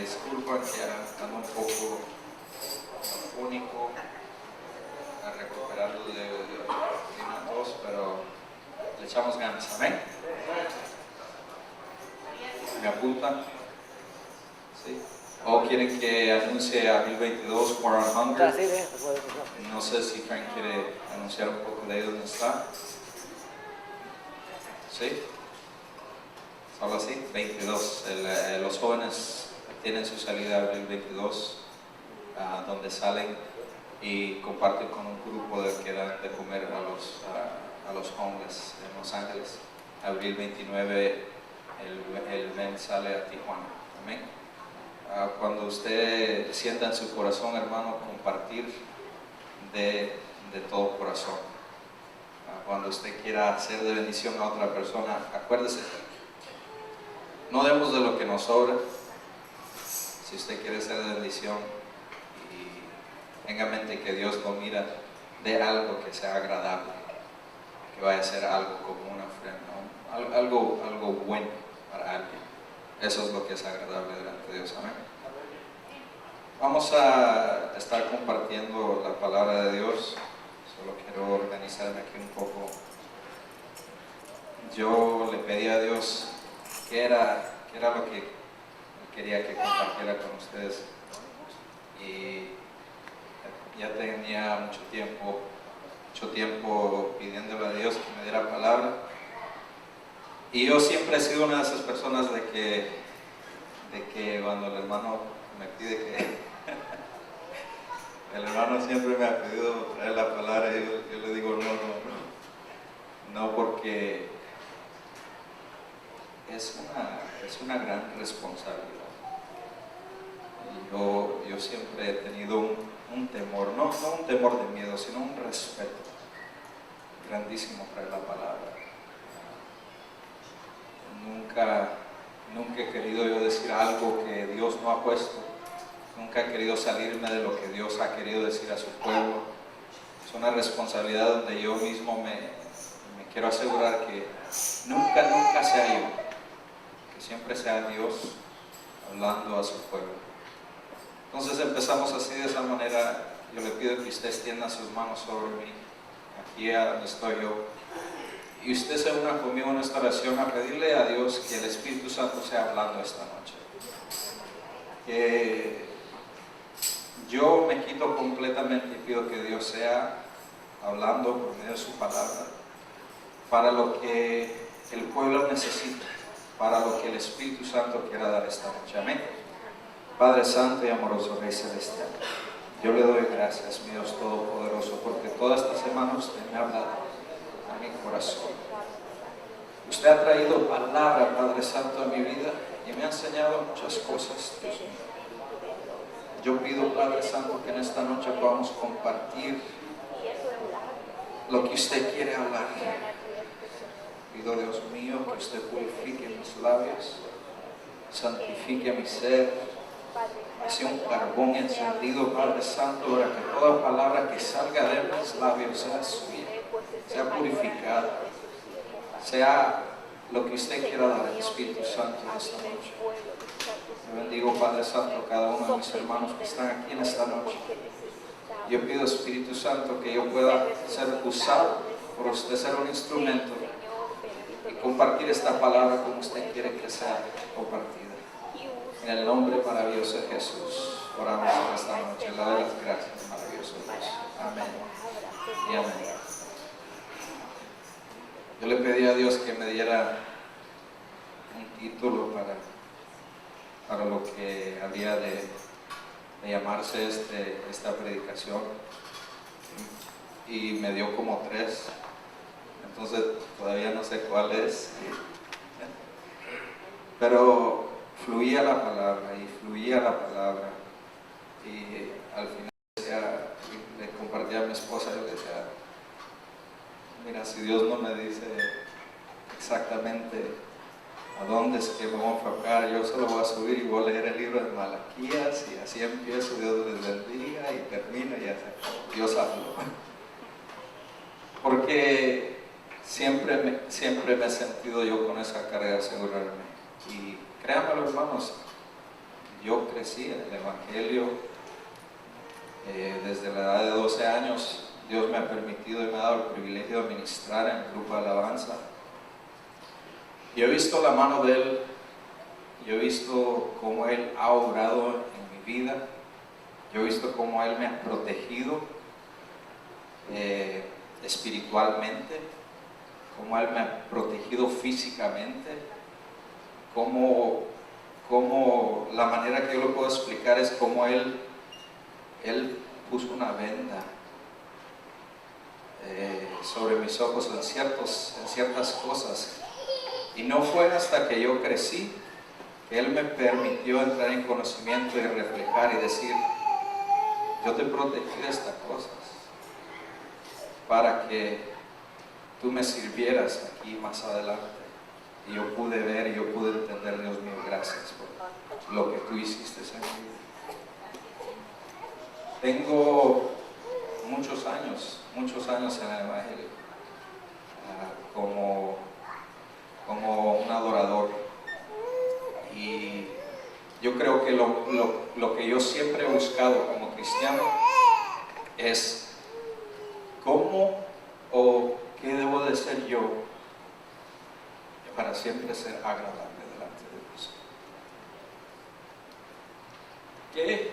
disculpan que ando un poco único a recuperarlo de una tos, pero le echamos ganas, amén. ¿Me apuntan? ¿Sí? ¿O quieren que anuncie a 1022 War on Hunger? No sé si Frank quiere anunciar un poco de ahí donde está. ¿Sí? Solo así, 22. Los jóvenes tienen su salida abril 22, donde salen y comparten con un grupo que dan de comer a los homeless en Los Ángeles. Abril 29 el men sale a Tijuana. Amén. Cuando usted sienta en su corazón, hermano, compartir de todo corazón. Cuando usted quiera ser de bendición a otra persona, acuérdese, no demos de lo que nos sobra. Si usted quiere ser de bendición y tenga en mente que Dios lo mira, de algo que sea agradable, que vaya a ser algo como una ofrenda, algo bueno para alguien. Eso es lo que es agradable delante de Dios. Amén. Vamos a estar compartiendo la palabra de Dios. Solo quiero organizarme aquí un poco. Yo le pedí a Dios qué era lo que quería que compartiera con ustedes, y ya tenía mucho tiempo pidiéndole a Dios que me diera palabra, y yo siempre he sido una de esas personas de que cuando el hermano me pide que el hermano siempre me ha pedido traer la palabra, y yo le digo no, porque es una gran responsabilidad. Yo siempre he tenido un temor, no un temor de miedo, sino un respeto grandísimo para la palabra. Nunca he querido yo decir algo que Dios no ha puesto. Nunca he querido salirme de lo que Dios ha querido decir a su pueblo. Es una responsabilidad donde yo mismo me quiero asegurar que nunca sea yo, que siempre sea Dios hablando a su pueblo. Entonces empezamos así, de esa manera. Yo le pido que usted extienda sus manos sobre mí, aquí a donde estoy yo, y usted se una conmigo en esta oración a pedirle a Dios que el Espíritu Santo sea hablando esta noche. Que yo me quito completamente y pido que Dios sea hablando por medio de su palabra para lo que el pueblo necesita, para lo que el Espíritu Santo quiera dar esta noche. Amén. Padre Santo y amoroso Rey Celestial, yo le doy gracias, mi Dios Todopoderoso, porque toda esta semana usted me ha hablado a mi corazón. Usted ha traído palabra, Padre Santo, a mi vida y me ha enseñado muchas cosas, Dios mío. Yo pido, Padre Santo, que en esta noche podamos compartir lo que usted quiere hablar. Pido, Dios mío, que usted purifique mis labios, santifique mi ser, sea un carbón encendido, Padre Santo, para que toda palabra que salga de mis labios sea suya, sea purificada, sea lo que usted quiera dar al Espíritu Santo en esta noche. Yo bendigo, Padre Santo, cada uno de mis hermanos que están aquí en esta noche. Yo pido, Espíritu Santo, que yo pueda ser usado por usted, ser un instrumento y compartir esta palabra como usted quiere que sea compartida. En el nombre maravilloso de Jesús, oramos en esta noche. Le doy las gracias, maravilloso Dios. Amén y amén. Yo le pedí a Dios que me diera un título para lo que había de llamarse esta predicación, y me dio como 3, entonces todavía no sé cuál es, pero fluía la palabra y al final le compartí a mi esposa y le decía, mira, si Dios no me dice exactamente a dónde es que me voy a enfocar, yo solo voy a subir y voy a leer el libro de Malaquías y así empiezo. Dios les bendiga y termino y así Dios habló. Porque siempre me he sentido yo con esa carga de asegurarme. Y créanmelo, hermanos, yo crecí en el Evangelio desde la edad de 12 años. Dios me ha permitido y me ha dado el privilegio de ministrar en el grupo de alabanza. Yo he visto la mano de Él, yo he visto cómo Él ha obrado en mi vida, yo he visto cómo Él me ha protegido espiritualmente, cómo Él me ha protegido físicamente, cómo la manera que yo lo puedo explicar es cómo Él puso una venda sobre mis ojos en ciertas cosas. Y no fue hasta que yo crecí que Él me permitió entrar en conocimiento y reflejar y decir: yo te protegí de estas cosas para que tú me sirvieras aquí más adelante. Y yo pude ver y yo pude entender, Dios mío, gracias por lo que tú hiciste en mi vida. Tengo muchos años en el Evangelio como un adorador, y yo creo que lo que yo siempre he buscado como cristiano es cómo o qué debo de ser yo para siempre ser agradable delante de Dios. ¿Qué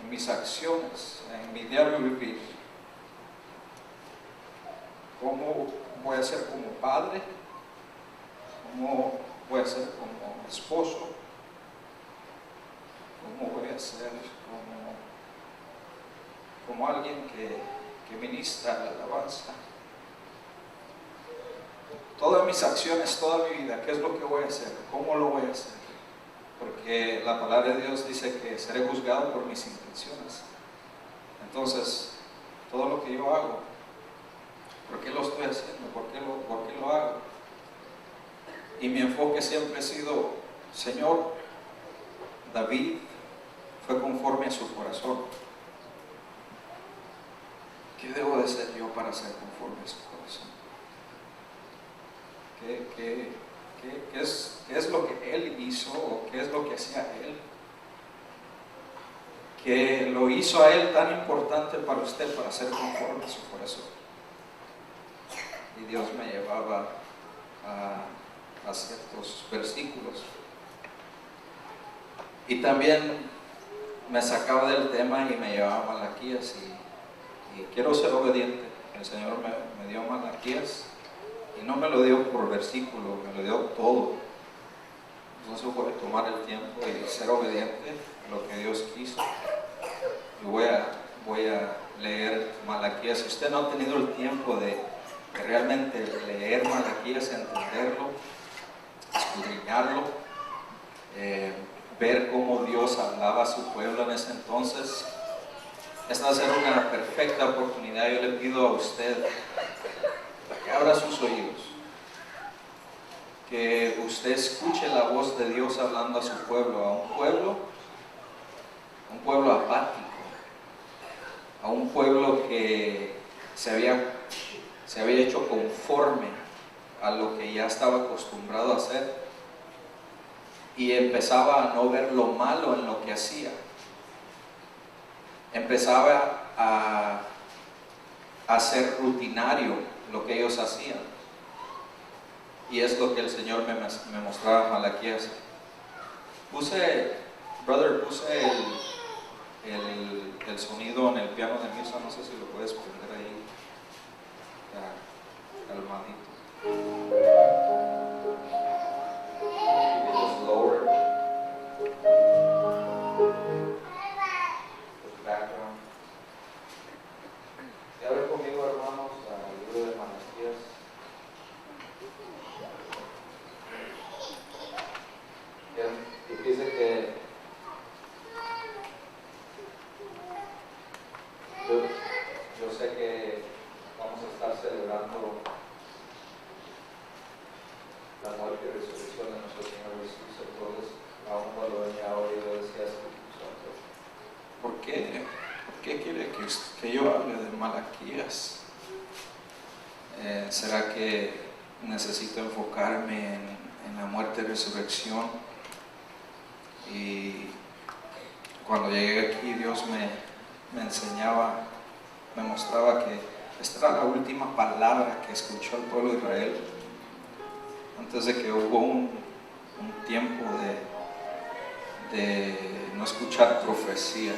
en mis acciones, en mi diario vivir, cómo voy a ser como padre, cómo voy a ser como esposo, cómo voy a ser como alguien que ministra la alabanza? Todas mis acciones, toda mi vida, ¿qué es lo que voy a hacer? ¿Cómo lo voy a hacer? Porque la palabra de Dios dice que seré juzgado por mis intenciones. Entonces, todo lo que yo hago, ¿por qué lo estoy haciendo? ¿Por qué lo hago? Y mi enfoque siempre ha sido: Señor, David fue conforme a su corazón. ¿Qué debo de ser yo para ser conforme a su corazón? ¿Qué es lo que Él hizo, o qué es lo que hacía Él, que lo hizo a Él tan importante para usted, para ser conforme a su corazón? Y Dios me llevaba a ciertos versículos, y también me sacaba del tema y me llevaba a Malaquías, y quiero ser obediente. El Señor me dio Malaquías, y no me lo dio por versículo, me lo dio todo. Entonces voy a tomar el tiempo y ser obediente a lo que Dios quiso. Y voy a leer Malaquías. Si usted no ha tenido el tiempo de realmente leer Malaquías, entenderlo, escudriñarlo, ver cómo Dios hablaba a su pueblo en ese entonces, esta va a ser una perfecta oportunidad. Yo le pido a usted que abra sus oídos, que usted escuche la voz de Dios hablando a su pueblo, a un pueblo apático, a un pueblo que se había hecho conforme a lo que ya estaba acostumbrado a hacer, y empezaba a no ver lo malo en lo que hacía. Empezaba a hacer rutinario lo que ellos hacían. Y es lo que el Señor me mostraba en Malaquías. Puse el sonido en el piano de misa, no sé si lo puedes prender ahí, calmadito. Just lower the background. Y ahora conmigo, hermanos, al libro de Malaquías. Y dice que yo sé que vamos a estar celebrando la muerte y resurrección de nuestro Señor Jesús. Entonces, aún cuando venía ahora, yo decía: Espíritu Santo, ¿por qué quiere que yo hable de Malaquías? ¿Será que necesito enfocarme en la muerte y resurrección? Y cuando llegué aquí, Dios me enseñaba, me mostraba que esta era la última palabra que escuchó el pueblo de Israel antes de que hubo un tiempo de no escuchar profecía,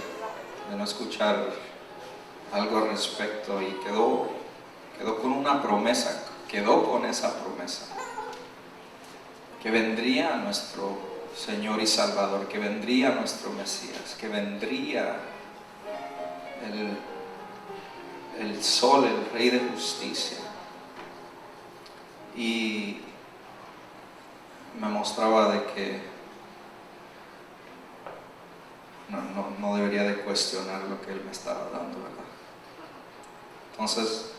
de no escuchar algo al respecto, y quedó con una promesa, quedó con esa promesa, que vendría nuestro Señor y Salvador, que vendría nuestro Mesías, que vendría el sol, el Rey de justicia. Y me mostraba de que no debería de cuestionar lo que Él me estaba dando, ¿verdad? Entonces,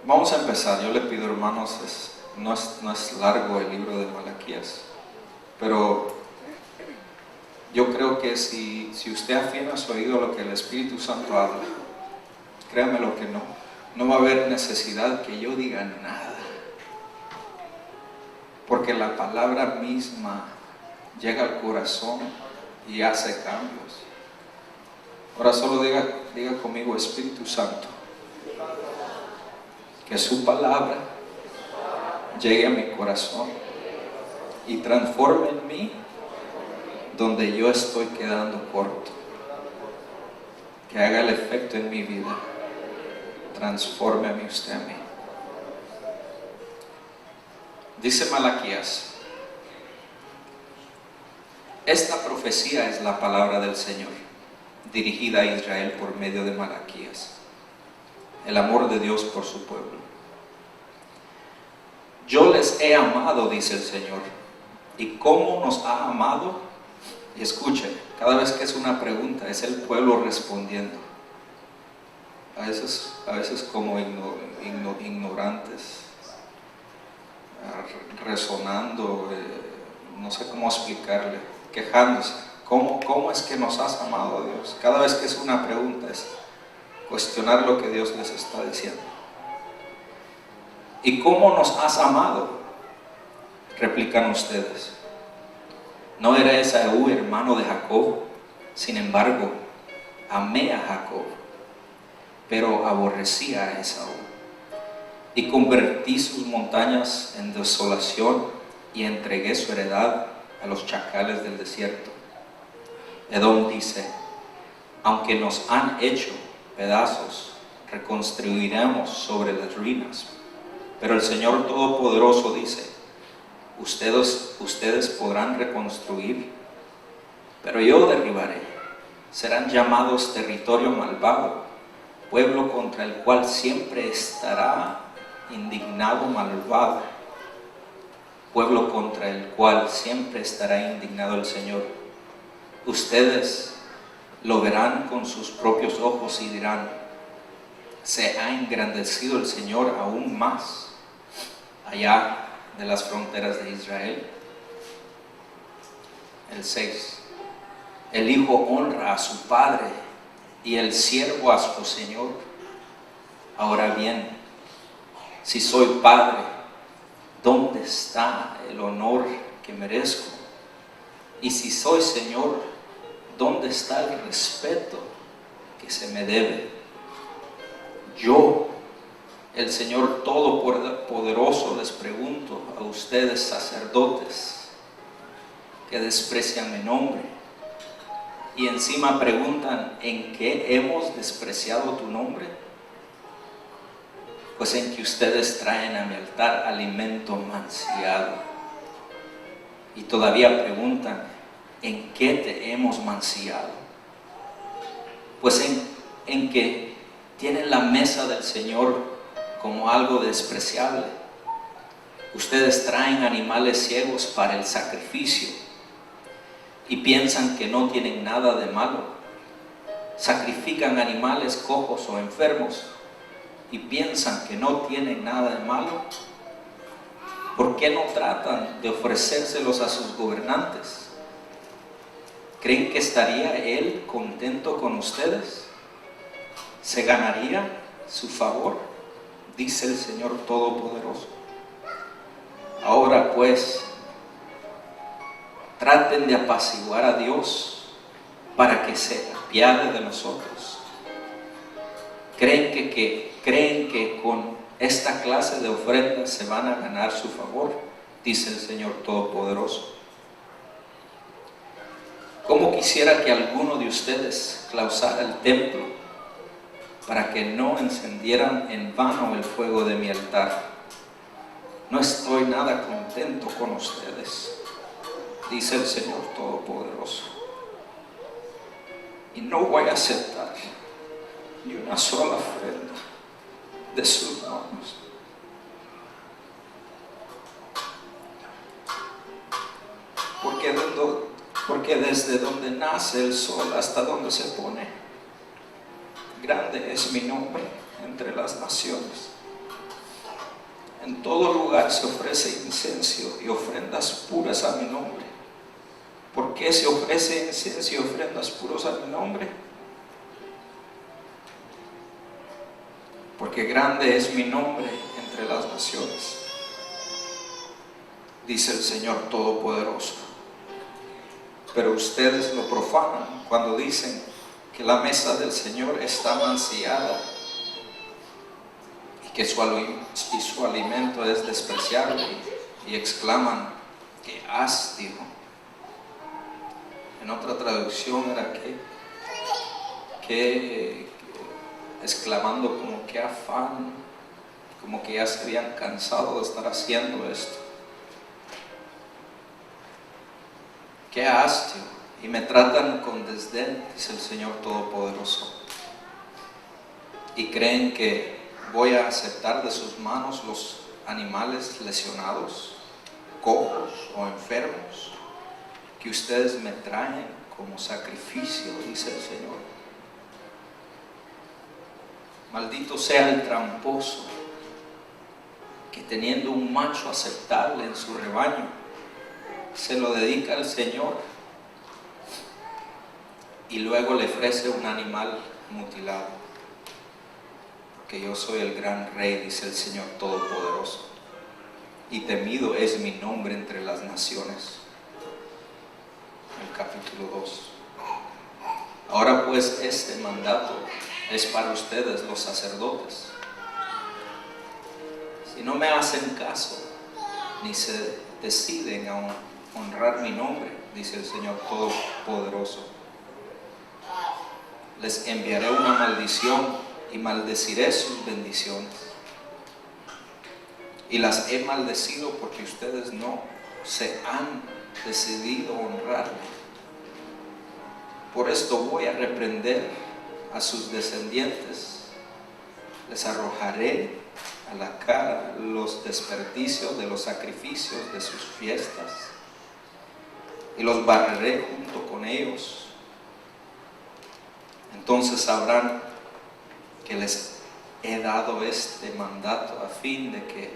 vamos a empezar. Yo le pido, hermanos, no es largo el libro de Malaquías, pero yo creo que si usted afina su oído a lo que el Espíritu Santo habla, créame lo que no va a haber necesidad que yo diga nada, porque la palabra misma llega al corazón y hace cambios. Ahora solo diga conmigo: Espíritu Santo, que su palabra llegue a mi corazón y transforme en mí donde yo estoy quedando corto, que haga el efecto en mi vida. Transfórmeme usted a mí. Dice Malaquías: esta profecía es la palabra del Señor, dirigida a Israel por medio de Malaquías, el amor de Dios por su pueblo. Yo les he amado, dice el Señor. ¿Y cómo nos ha amado? Y escuchen, cada vez que es una pregunta, es el pueblo respondiendo. A veces como ignorantes, resonando, no sé cómo explicarle, quejándose. ¿Cómo es que nos has amado, Dios? Cada vez que es una pregunta es cuestionar lo que Dios les está diciendo. ¿Y cómo nos has amado? Replican ustedes. ¿No era Esaú hermano de Jacob? Sin embargo, amé a Jacob, pero aborrecí a Esaú, y convertí sus montañas en desolación, y entregué su heredad a los chacales del desierto. Edom dice: aunque nos han hecho pedazos, reconstruiremos sobre las ruinas. Pero el Señor Todopoderoso dice: ustedes podrán reconstruir, pero yo derribaré. Serán llamados territorio malvado, pueblo contra el cual siempre estará indignado malvado, pueblo contra el cual siempre estará indignado el Señor. Ustedes lo verán con sus propios ojos y dirán: se ha engrandecido el Señor aún más allá de las fronteras de Israel. El 6. El hijo honra a su padre y el siervo a su señor. Ahora bien, si soy padre, ¿dónde está el honor que merezco? Y si soy señor, ¿dónde está el respeto que se me debe? Yo, el Señor Todopoderoso, les pregunto a ustedes, sacerdotes, que desprecian mi nombre, y encima preguntan: ¿en qué hemos despreciado tu nombre? Pues en que ustedes traen a mi altar alimento mancillado. Y todavía preguntan: ¿en qué te hemos mancillado? Pues en que tienen la mesa del Señor como algo despreciable. Ustedes traen animales ciegos para el sacrificio y piensan que no tienen nada de malo. Sacrifican animales cojos o enfermos y piensan que no tienen nada de malo. ¿Por qué no tratan de ofrecérselos a sus gobernantes? ¿Creen que estaría Él contento con ustedes? ¿Se ganaría su favor? Dice el Señor Todopoderoso. Ahora pues, traten de apaciguar a Dios para que se apiade de nosotros. Creen que con esta clase de ofrendas se van a ganar su favor, dice el Señor Todopoderoso. ¿Cómo quisiera que alguno de ustedes clausara el templo para que no encendieran en vano el fuego de mi altar? No estoy nada contento con ustedes, dice el Señor Todopoderoso, y no voy a aceptar ni una sola ofrenda de sus manos. Porque desde donde nace el sol hasta donde se pone, grande es mi nombre entre las naciones. En todo lugar se ofrece incienso y ofrendas puras a mi nombre. ¿Por qué se ofrece incienso y ofrendas puras a mi nombre? Porque grande es mi nombre entre las naciones, dice el Señor Todopoderoso. Pero ustedes lo profanan cuando dicen que la mesa del Señor está mancillada y que su alimento es despreciable, y exclaman: ¡qué hastio! En otra traducción era que exclamando como que afán, como que ya se habían cansado de estar haciendo esto. ¡Qué hastio! Y me tratan con desdén, dice el Señor Todopoderoso. Y creen que voy a aceptar de sus manos los animales lesionados, cojos o enfermos que ustedes me traen como sacrificio, dice el Señor. Maldito sea el tramposo que, teniendo un macho aceptable en su rebaño, se lo dedica al Señor y luego le ofrece un animal mutilado. Porque yo soy el gran Rey, dice el Señor Todopoderoso, y temido es mi nombre entre las naciones. El capítulo 2. Ahora pues este mandato es para ustedes, los sacerdotes. Si no me hacen caso ni se deciden a honrar mi nombre, dice el Señor Todopoderoso, les enviaré una maldición y maldeciré sus bendiciones. Y las he maldecido porque ustedes no se han decidido honrarme. Por esto voy a reprender a sus descendientes. Les arrojaré a la cara los desperdicios de los sacrificios de sus fiestas y los barreré junto con ellos. Entonces sabrán que les he dado este mandato a fin de que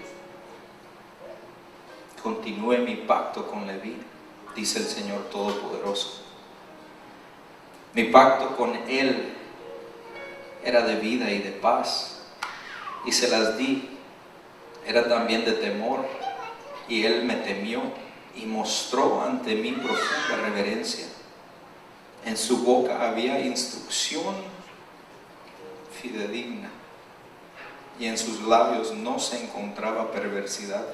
continúe mi pacto con Leví, dice el Señor Todopoderoso. Mi pacto con él era de vida y de paz, y se las di. Era también de temor, y él me temió y mostró ante mí profunda reverencia. En su boca había instrucción fidedigna, y en sus labios no se encontraba perversidad.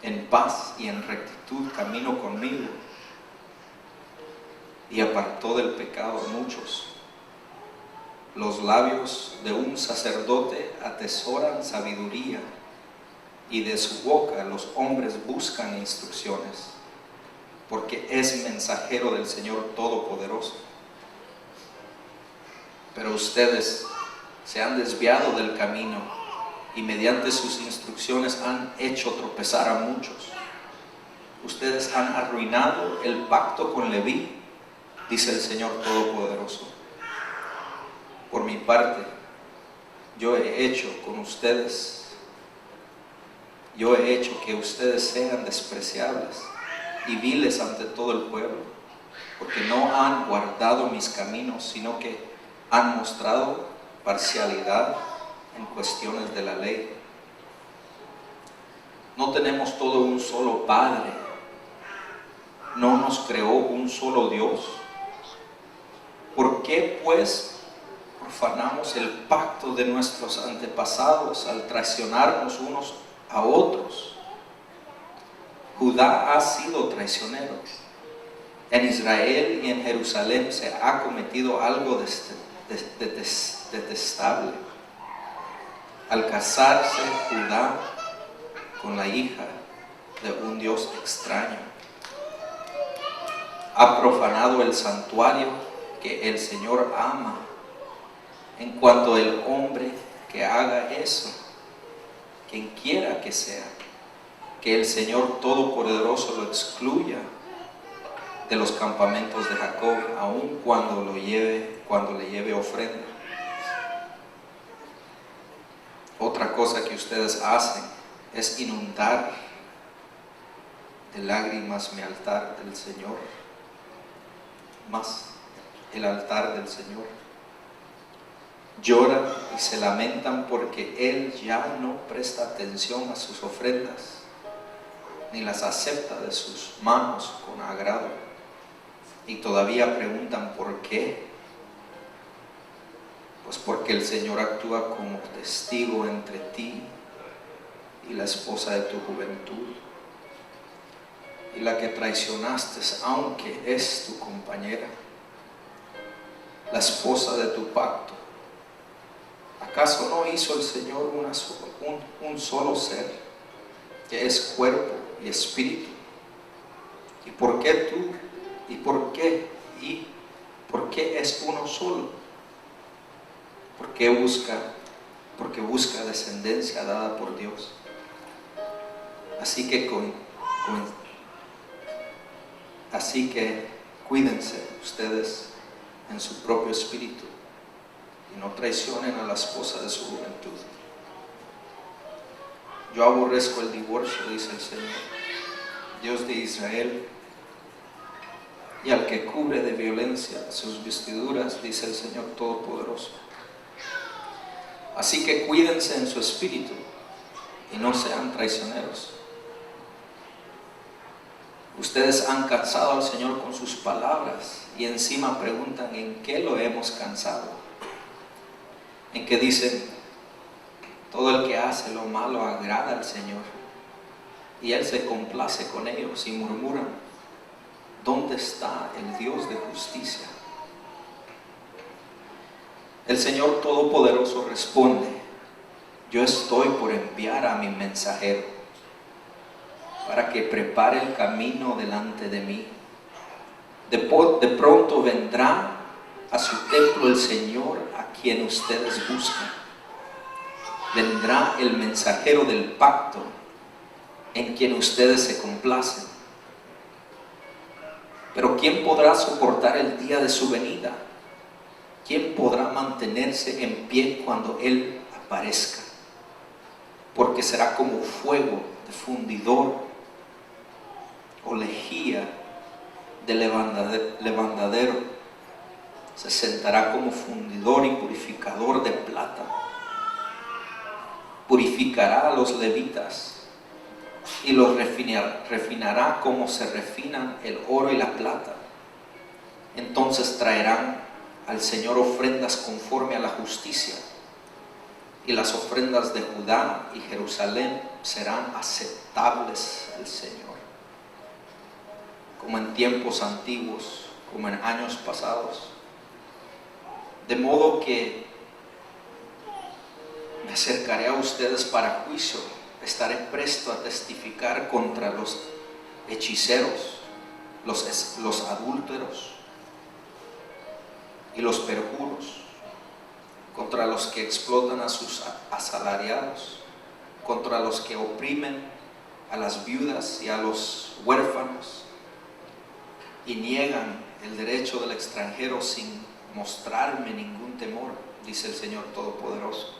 En paz y en rectitud caminó conmigo, y apartó del pecado a muchos. Los labios de un sacerdote atesoran sabiduría, y de su boca los hombres buscan instrucciones, porque es mensajero del Señor Todopoderoso. Pero ustedes se han desviado del camino, y mediante sus instrucciones han hecho tropezar a muchos. Ustedes han arruinado el pacto con Leví, dice el Señor Todopoderoso. Por mi parte, yo he hecho que ustedes sean despreciables y viles ante todo el pueblo, porque no han guardado mis caminos, sino que han mostrado parcialidad en cuestiones de la ley. ¿No tenemos todo un solo Padre? ¿no nos creó un solo Dios? ¿Por qué pues profanamos el pacto de nuestros antepasados al traicionarnos unos a otros? Judá ha sido traicionero. En Israel y en Jerusalén se ha cometido algo detestable. Al casarse Judá con la hija de un Dios extraño, ha profanado el santuario que el Señor ama. En cuanto el hombre que haga eso, quien quiera que sea, que el Señor Todopoderoso lo excluya de los campamentos de Jacob, aun cuando le lleve ofrenda. Otra cosa que ustedes hacen es inundar de lágrimas mi altar del Señor, más el altar del Señor. Lloran y se lamentan porque Él ya no presta atención a sus ofrendas, ni las acepta de sus manos con agrado. Y todavía preguntan ¿por qué? Pues porque el Señor actúa como testigo entre ti y la esposa de tu juventud, y la que traicionaste, aunque es tu compañera, la esposa de tu pacto. ¿Acaso no hizo el Señor un solo ser, que es cuerpo y espíritu? ¿Y por qué tú? ¿Y por qué? ¿Y por qué es uno solo? Porque busca descendencia dada por Dios. Así que cuídense ustedes en su propio espíritu y no traicionen a la esposa de su juventud. Yo aborrezco el divorcio, dice el Señor, Dios de Israel, y al que cubre de violencia sus vestiduras, dice el Señor Todopoderoso. Así que cuídense en su espíritu y no sean traicioneros. Ustedes han cansado al Señor con sus palabras y encima preguntan ¿en qué lo hemos cansado? En que dicen todo el que hace lo malo agrada al Señor y Él se complace con ellos, y murmuran ¿dónde está el Dios de justicia? El Señor Todopoderoso responde: yo estoy por enviar a mi mensajero para que prepare el camino delante de mí. De pronto vendrá a su templo el Señor a quien ustedes buscan. Vendrá el mensajero del pacto en quien ustedes se complacen. Pero ¿quién podrá soportar el día de su venida? ¿Quién podrá mantenerse en pie cuando Él aparezca? Porque será como fuego de fundidor o lejía de levandadero. Se sentará como fundidor y purificador de plata. Purificará a los levitas y los refinará como se refinan el oro y la plata. Entonces traerán al Señor ofrendas conforme a la justicia, y las ofrendas de Judá y Jerusalén serán aceptables al Señor, como en tiempos antiguos, como en años pasados. De modo que me acercaré a ustedes para juicio, estaré presto a testificar contra los hechiceros, los adúlteros y los perjuros, contra los que explotan a sus asalariados, contra los que oprimen a las viudas y a los huérfanos y niegan el derecho del extranjero sin mostrarme ningún temor, dice el Señor Todopoderoso.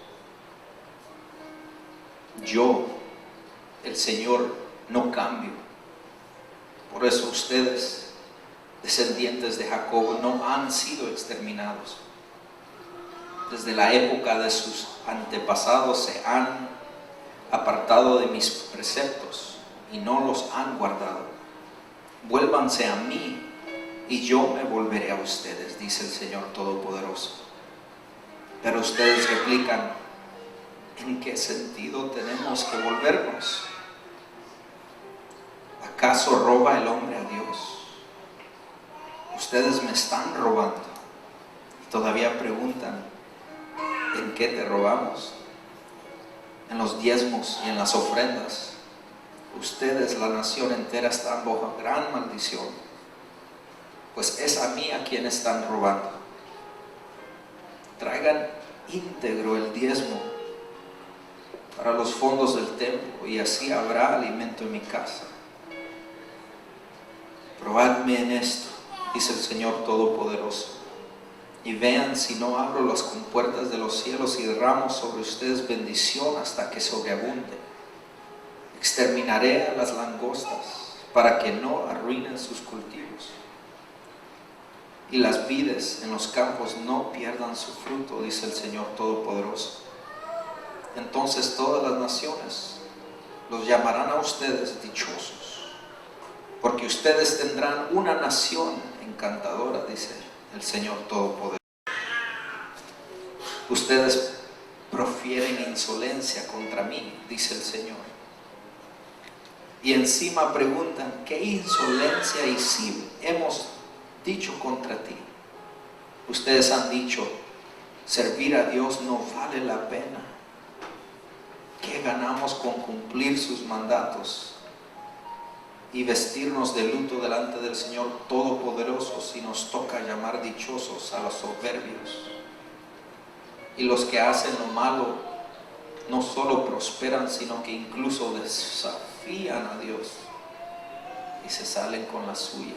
Yo, el Señor, no cambio. Por eso ustedes, descendientes de Jacob, no han sido exterminados. Desde la época de sus antepasados se han apartado de mis preceptos y no los han guardado. Vuélvanse a mí y yo me volveré a ustedes, dice el Señor Todopoderoso. Pero ustedes replican: ¿en qué sentido tenemos que volvernos? ¿Acaso roba el hombre a Dios? Ustedes me están robando. Y todavía preguntan: ¿en qué te robamos? En los diezmos y en las ofrendas. Ustedes, la nación entera, están bajo gran maldición, pues es a mí a quien están robando. Traigan íntegro el diezmo para los fondos del templo, y así habrá alimento en mi casa. Probadme en esto, dice el Señor Todopoderoso, y vean si no abro las compuertas de los cielos y derramo sobre ustedes bendición hasta que sobreabunde. Exterminaré a las langostas para que no arruinen sus cultivos, y las vides en los campos no pierdan su fruto, dice el Señor Todopoderoso. Entonces todas las naciones los llamarán a ustedes dichosos, porque ustedes tendrán una nación encantadora, dice el Señor Todopoderoso. Ustedes profieren insolencia contra mí, dice el Señor. Y encima preguntan: ¿qué insolencia hemos dicho contra ti? Ustedes han dicho: servir a Dios no vale la pena. ¿Qué ganamos con cumplir sus mandatos y vestirnos de luto delante del Señor Todopoderoso si nos toca llamar dichosos a los soberbios? Y los que hacen lo malo no solo prosperan, sino que incluso desafían a Dios y se salen con la suya.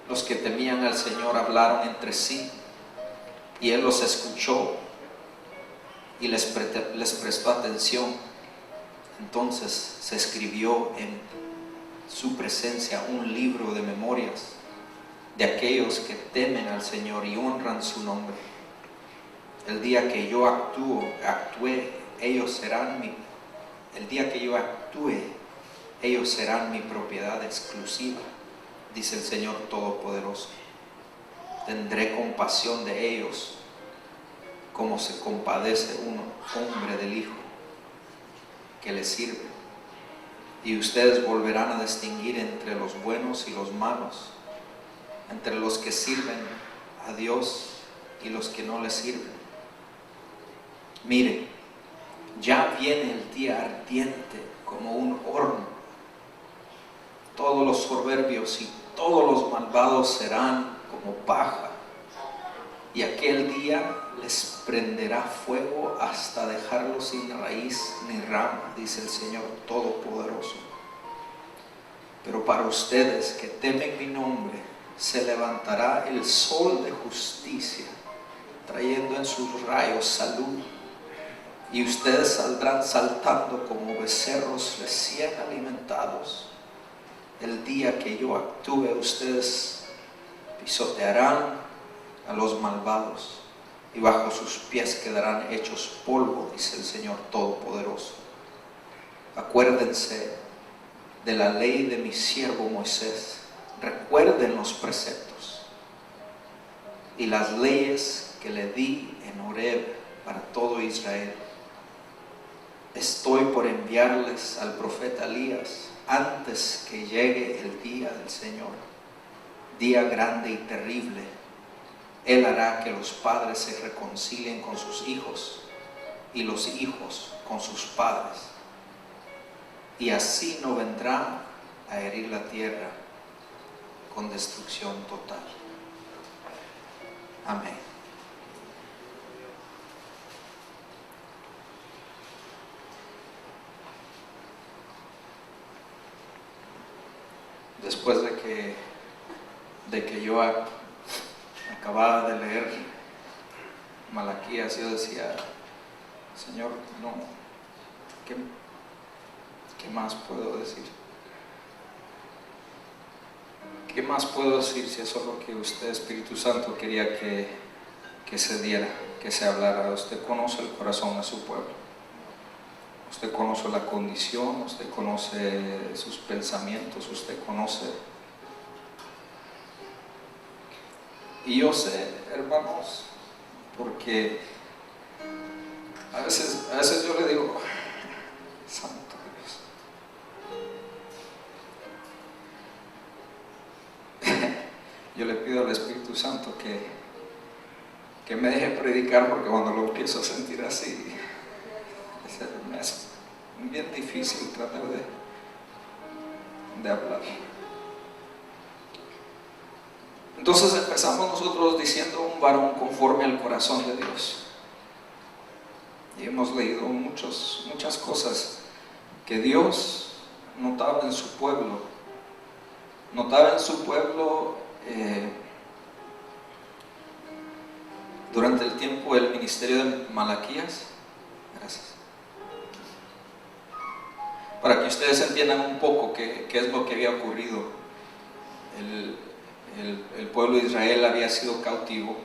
Los que temían al Señor hablaron entre sí, y Él los escuchó y les prestó atención. Entonces se escribió en su presencia un libro de memorias de aquellos que temen al Señor y honran su nombre. El día que yo actúe, ellos serán mi propiedad exclusiva, dice el Señor Todopoderoso. Tendré compasión de ellos como se compadece un hombre del hijo que le sirve. Y ustedes volverán a distinguir entre los buenos y los malos, entre los que sirven a Dios y los que no le sirven. Mire, ya viene el día ardiente como un horno. Todos los soberbios y todos los malvados serán como paja, y aquel día les prenderá fuego hasta dejarlos sin raíz ni rama, dice el Señor Todopoderoso. Pero para ustedes que temen mi nombre, se levantará el sol de justicia, trayendo en sus rayos salud, y ustedes saldrán saltando como becerros recién alimentados. El día que yo actúe, ustedes pisotearán a los malvados, y bajo sus pies quedarán hechos polvo, dice el Señor Todopoderoso. Acuérdense de la ley de mi siervo Moisés, recuerden los preceptos y las leyes que le di en Horeb para todo Israel. Estoy por enviarles al profeta Elías antes que llegue el día del Señor, día grande y terrible. Él hará que los padres se reconcilien con sus hijos y los hijos con sus padres, y así no vendrá a herir la tierra con destrucción total. Amén. Después de que yo acababa de leer Malaquías, yo decía: Señor, no, ¿qué más puedo decir? ¿Qué más puedo decir si eso es lo que usted, Espíritu Santo, quería que se diera, que se hablara? Usted conoce el corazón de su pueblo. Usted conoce la condición, usted conoce sus pensamientos, usted conoce. Y yo sé, hermanos, porque a veces yo le digo, Santo Dios. Yo le pido al Espíritu Santo que me deje predicar, porque cuando lo empiezo a sentir así, me es bien difícil tratar de hablar. Entonces empezamos nosotros diciendo un varón conforme al corazón de Dios. Y hemos leído muchas cosas que Dios notaba en su pueblo. Notaba en su pueblo durante el tiempo del ministerio de Malaquías. Gracias. Para que ustedes entiendan un poco qué es lo que había ocurrido. El pueblo de Israel había sido cautivo,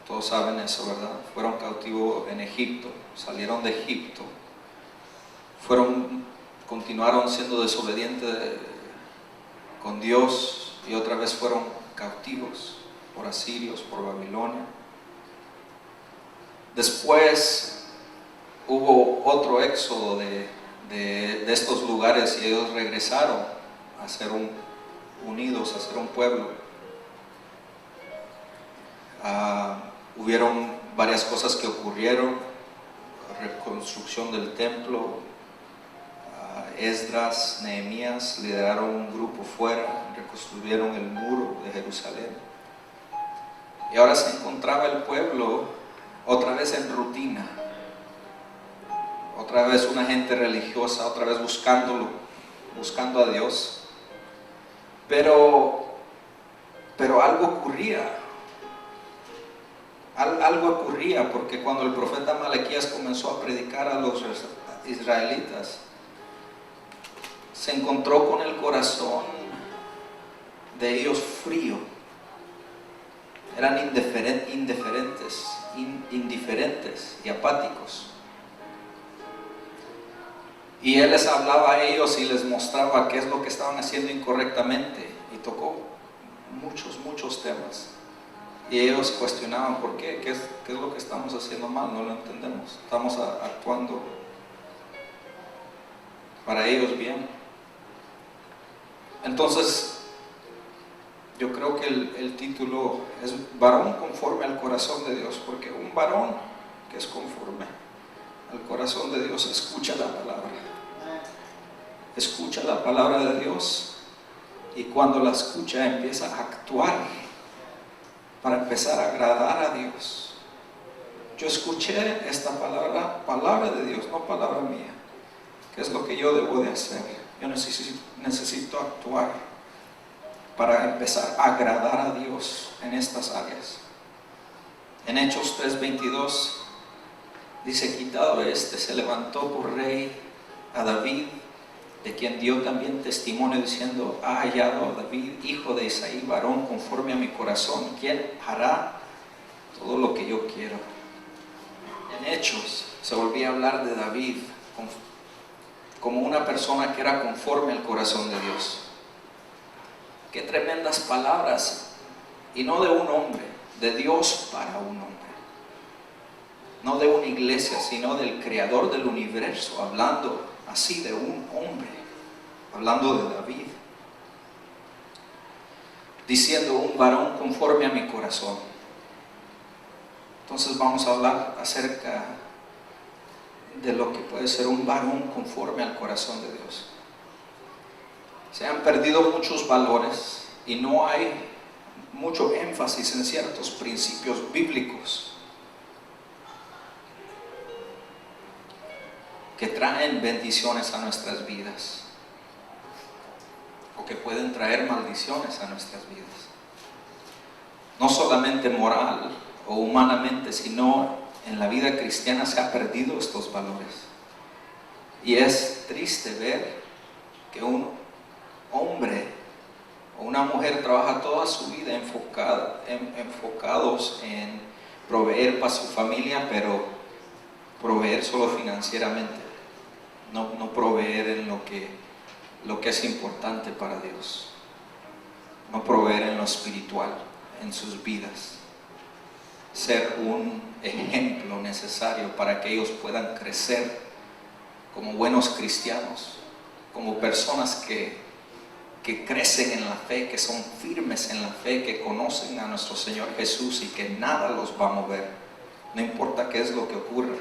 todos saben eso, ¿verdad? Fueron cautivos en Egipto, salieron de Egipto, continuaron siendo desobedientes con Dios y otra vez fueron cautivos por asirios, por Babilonia. Después hubo otro éxodo de estos lugares y ellos regresaron a ser unidos, a ser un pueblo. Hubieron varias cosas que ocurrieron: reconstrucción del templo, Esdras, Nehemías lideraron un grupo fuera, reconstruyeron el muro de Jerusalén, y ahora se encontraba el pueblo otra vez en rutina, otra vez una gente religiosa, otra vez buscando a Dios, pero algo ocurría. Algo ocurría, porque cuando el profeta Malaquías comenzó a predicar a los israelitas, se encontró con el corazón de ellos frío. Eran indiferentes y apáticos. Y él les hablaba a ellos y les mostraba qué es lo que estaban haciendo incorrectamente, y tocó muchos temas. Y ellos cuestionaban por qué es lo que estamos haciendo mal, no lo entendemos, estamos actuando para ellos bien. Entonces, yo creo que el título es varón conforme al corazón de Dios, porque un varón que es conforme al corazón de Dios escucha la palabra de Dios, y cuando la escucha empieza a actuar para empezar a agradar a Dios. Yo escuché esta palabra de Dios, no palabra mía. ¿Qué es lo que yo debo de hacer? Yo necesito actuar para empezar a agradar a Dios en estas áreas. En Hechos 3:22 dice: quitado se levantó por rey a David, de quien dio también testimonio diciendo: ha hallado a David, hijo de Isaí, varón conforme a mi corazón, quien hará todo lo que yo quiero. En Hechos se volvía a hablar de David como una persona que era conforme al corazón de Dios. Qué tremendas palabras, y no de un hombre, de Dios para un hombre. No de una iglesia, sino del creador del universo, hablando así de un hombre, hablando de David, diciendo: un varón conforme a mi corazón. Entonces vamos a hablar acerca de lo que puede ser un varón conforme al corazón de Dios. Se han perdido muchos valores y no hay mucho énfasis en ciertos principios bíblicos que traen bendiciones a nuestras vidas, o que pueden traer maldiciones a nuestras vidas. No solamente moral o humanamente, sino en la vida cristiana se han perdido estos valores. Y es triste ver que un hombre o una mujer trabaja toda su vida enfocados en proveer para su familia, pero proveer solo financieramente, no proveer en lo que es importante para Dios, no proveer en lo espiritual, en sus vidas, ser un ejemplo necesario para que ellos puedan crecer como buenos cristianos, como personas que crecen en la fe, que son firmes en la fe, que conocen a nuestro Señor Jesús y que nada los va a mover, no importa qué es lo que ocurra.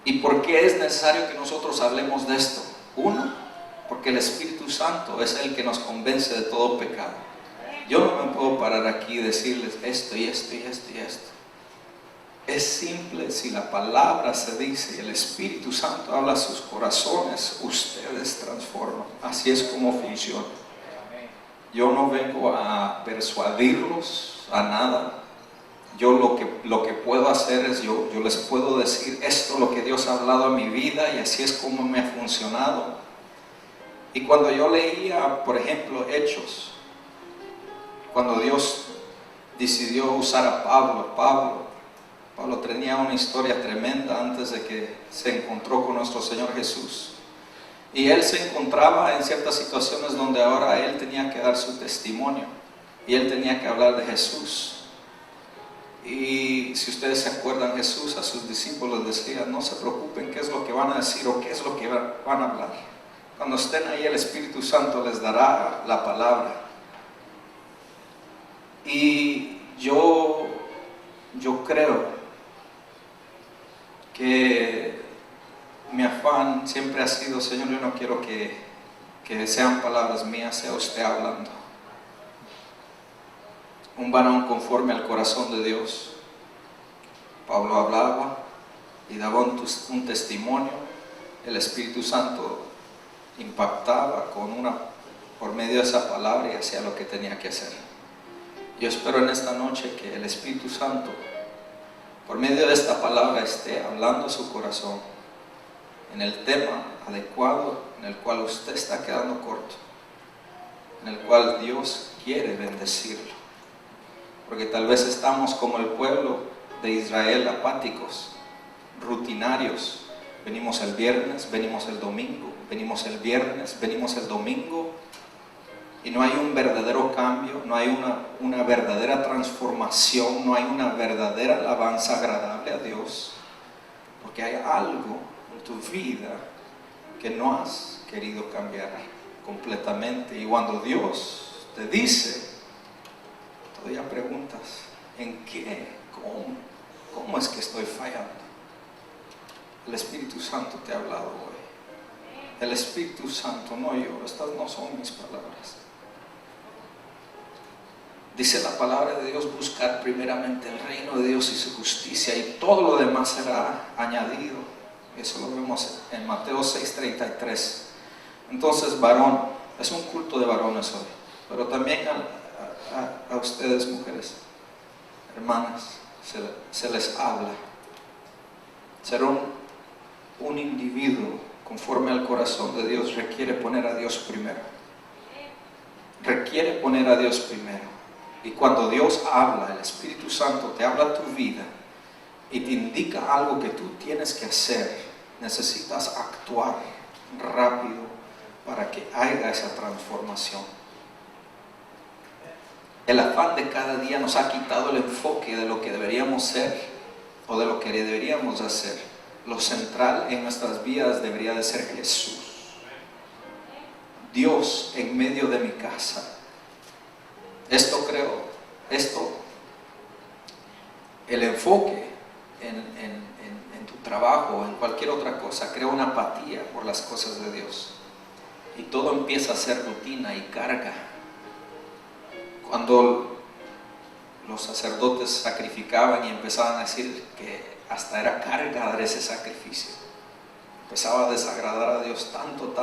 ¿Y por qué es necesario que nosotros hablemos de esto? Uno, porque el Espíritu Santo es el que nos convence de todo pecado. Yo no me puedo parar aquí y decirles esto y esto y esto y esto. Es simple, si la palabra se dice y el Espíritu Santo habla a sus corazones, ustedes transforman. Así es como funciona. Yo no vengo a persuadirlos a nada. Yo lo que puedo hacer es, yo les puedo decir esto, lo que Dios ha hablado a mi vida, y así es como me ha funcionado. Y cuando yo leía, por ejemplo, Hechos, cuando Dios decidió usar a Pablo tenía una historia tremenda antes de que se encontró con nuestro Señor Jesús. Y él se encontraba en ciertas situaciones donde ahora él tenía que dar su testimonio y él tenía que hablar de Jesús. Y si ustedes se acuerdan, Jesús a sus discípulos decía: no se preocupen qué es lo que van a decir o qué es lo que van a hablar. Cuando estén ahí, el Espíritu Santo les dará la palabra. Y yo creo que mi afán siempre ha sido: Señor, yo no quiero que sean palabras mías, sea usted hablando. Un varón conforme al corazón de Dios. Pablo hablaba y daba un testimonio. El Espíritu Santo impactaba por medio de esa palabra y hacía lo que tenía que hacer. Yo espero en esta noche que el Espíritu Santo, por medio de esta palabra, esté hablando a su corazón en el tema adecuado, en el cual usted está quedando corto, en el cual Dios quiere bendecirlo. Porque tal vez estamos como el pueblo de Israel, apáticos, rutinarios. Venimos el viernes, venimos el domingo, venimos el viernes, venimos el domingo, y no hay un verdadero cambio, no hay una verdadera transformación, no hay una verdadera alabanza agradable a Dios, porque hay algo en tu vida que no has querido cambiar completamente. Y cuando Dios te dice, todavía preguntas: ¿en qué? ¿Cómo es que estoy fallando? El Espíritu Santo te ha hablado hoy. El Espíritu Santo, no yo. Estas no son mis palabras. Dice la palabra de Dios: buscar primeramente el reino de Dios y su justicia, y todo lo demás será añadido. Eso lo vemos en Mateo 6:33. Entonces, varón, es un culto de varones hoy, pero también a ustedes, mujeres, hermanas, se les habla. Ser un individuo conforme al corazón de Dios requiere poner a Dios primero. Requiere poner a Dios primero. Y cuando Dios habla, el Espíritu Santo te habla a tu vida y te indica algo que tú tienes que hacer, necesitas actuar rápido para que haya esa transformación. El afán de cada día nos ha quitado el enfoque de lo que deberíamos ser o de lo que deberíamos hacer. Lo central en nuestras vidas debería de ser Jesús. Dios en medio de mi casa. El enfoque en tu trabajo o en cualquier otra cosa crea una apatía por las cosas de Dios. Y todo empieza a ser rutina y carga. Cuando los sacerdotes sacrificaban y empezaban a decir que hasta era carga dar ese sacrificio, empezaba a desagradar a Dios tanto,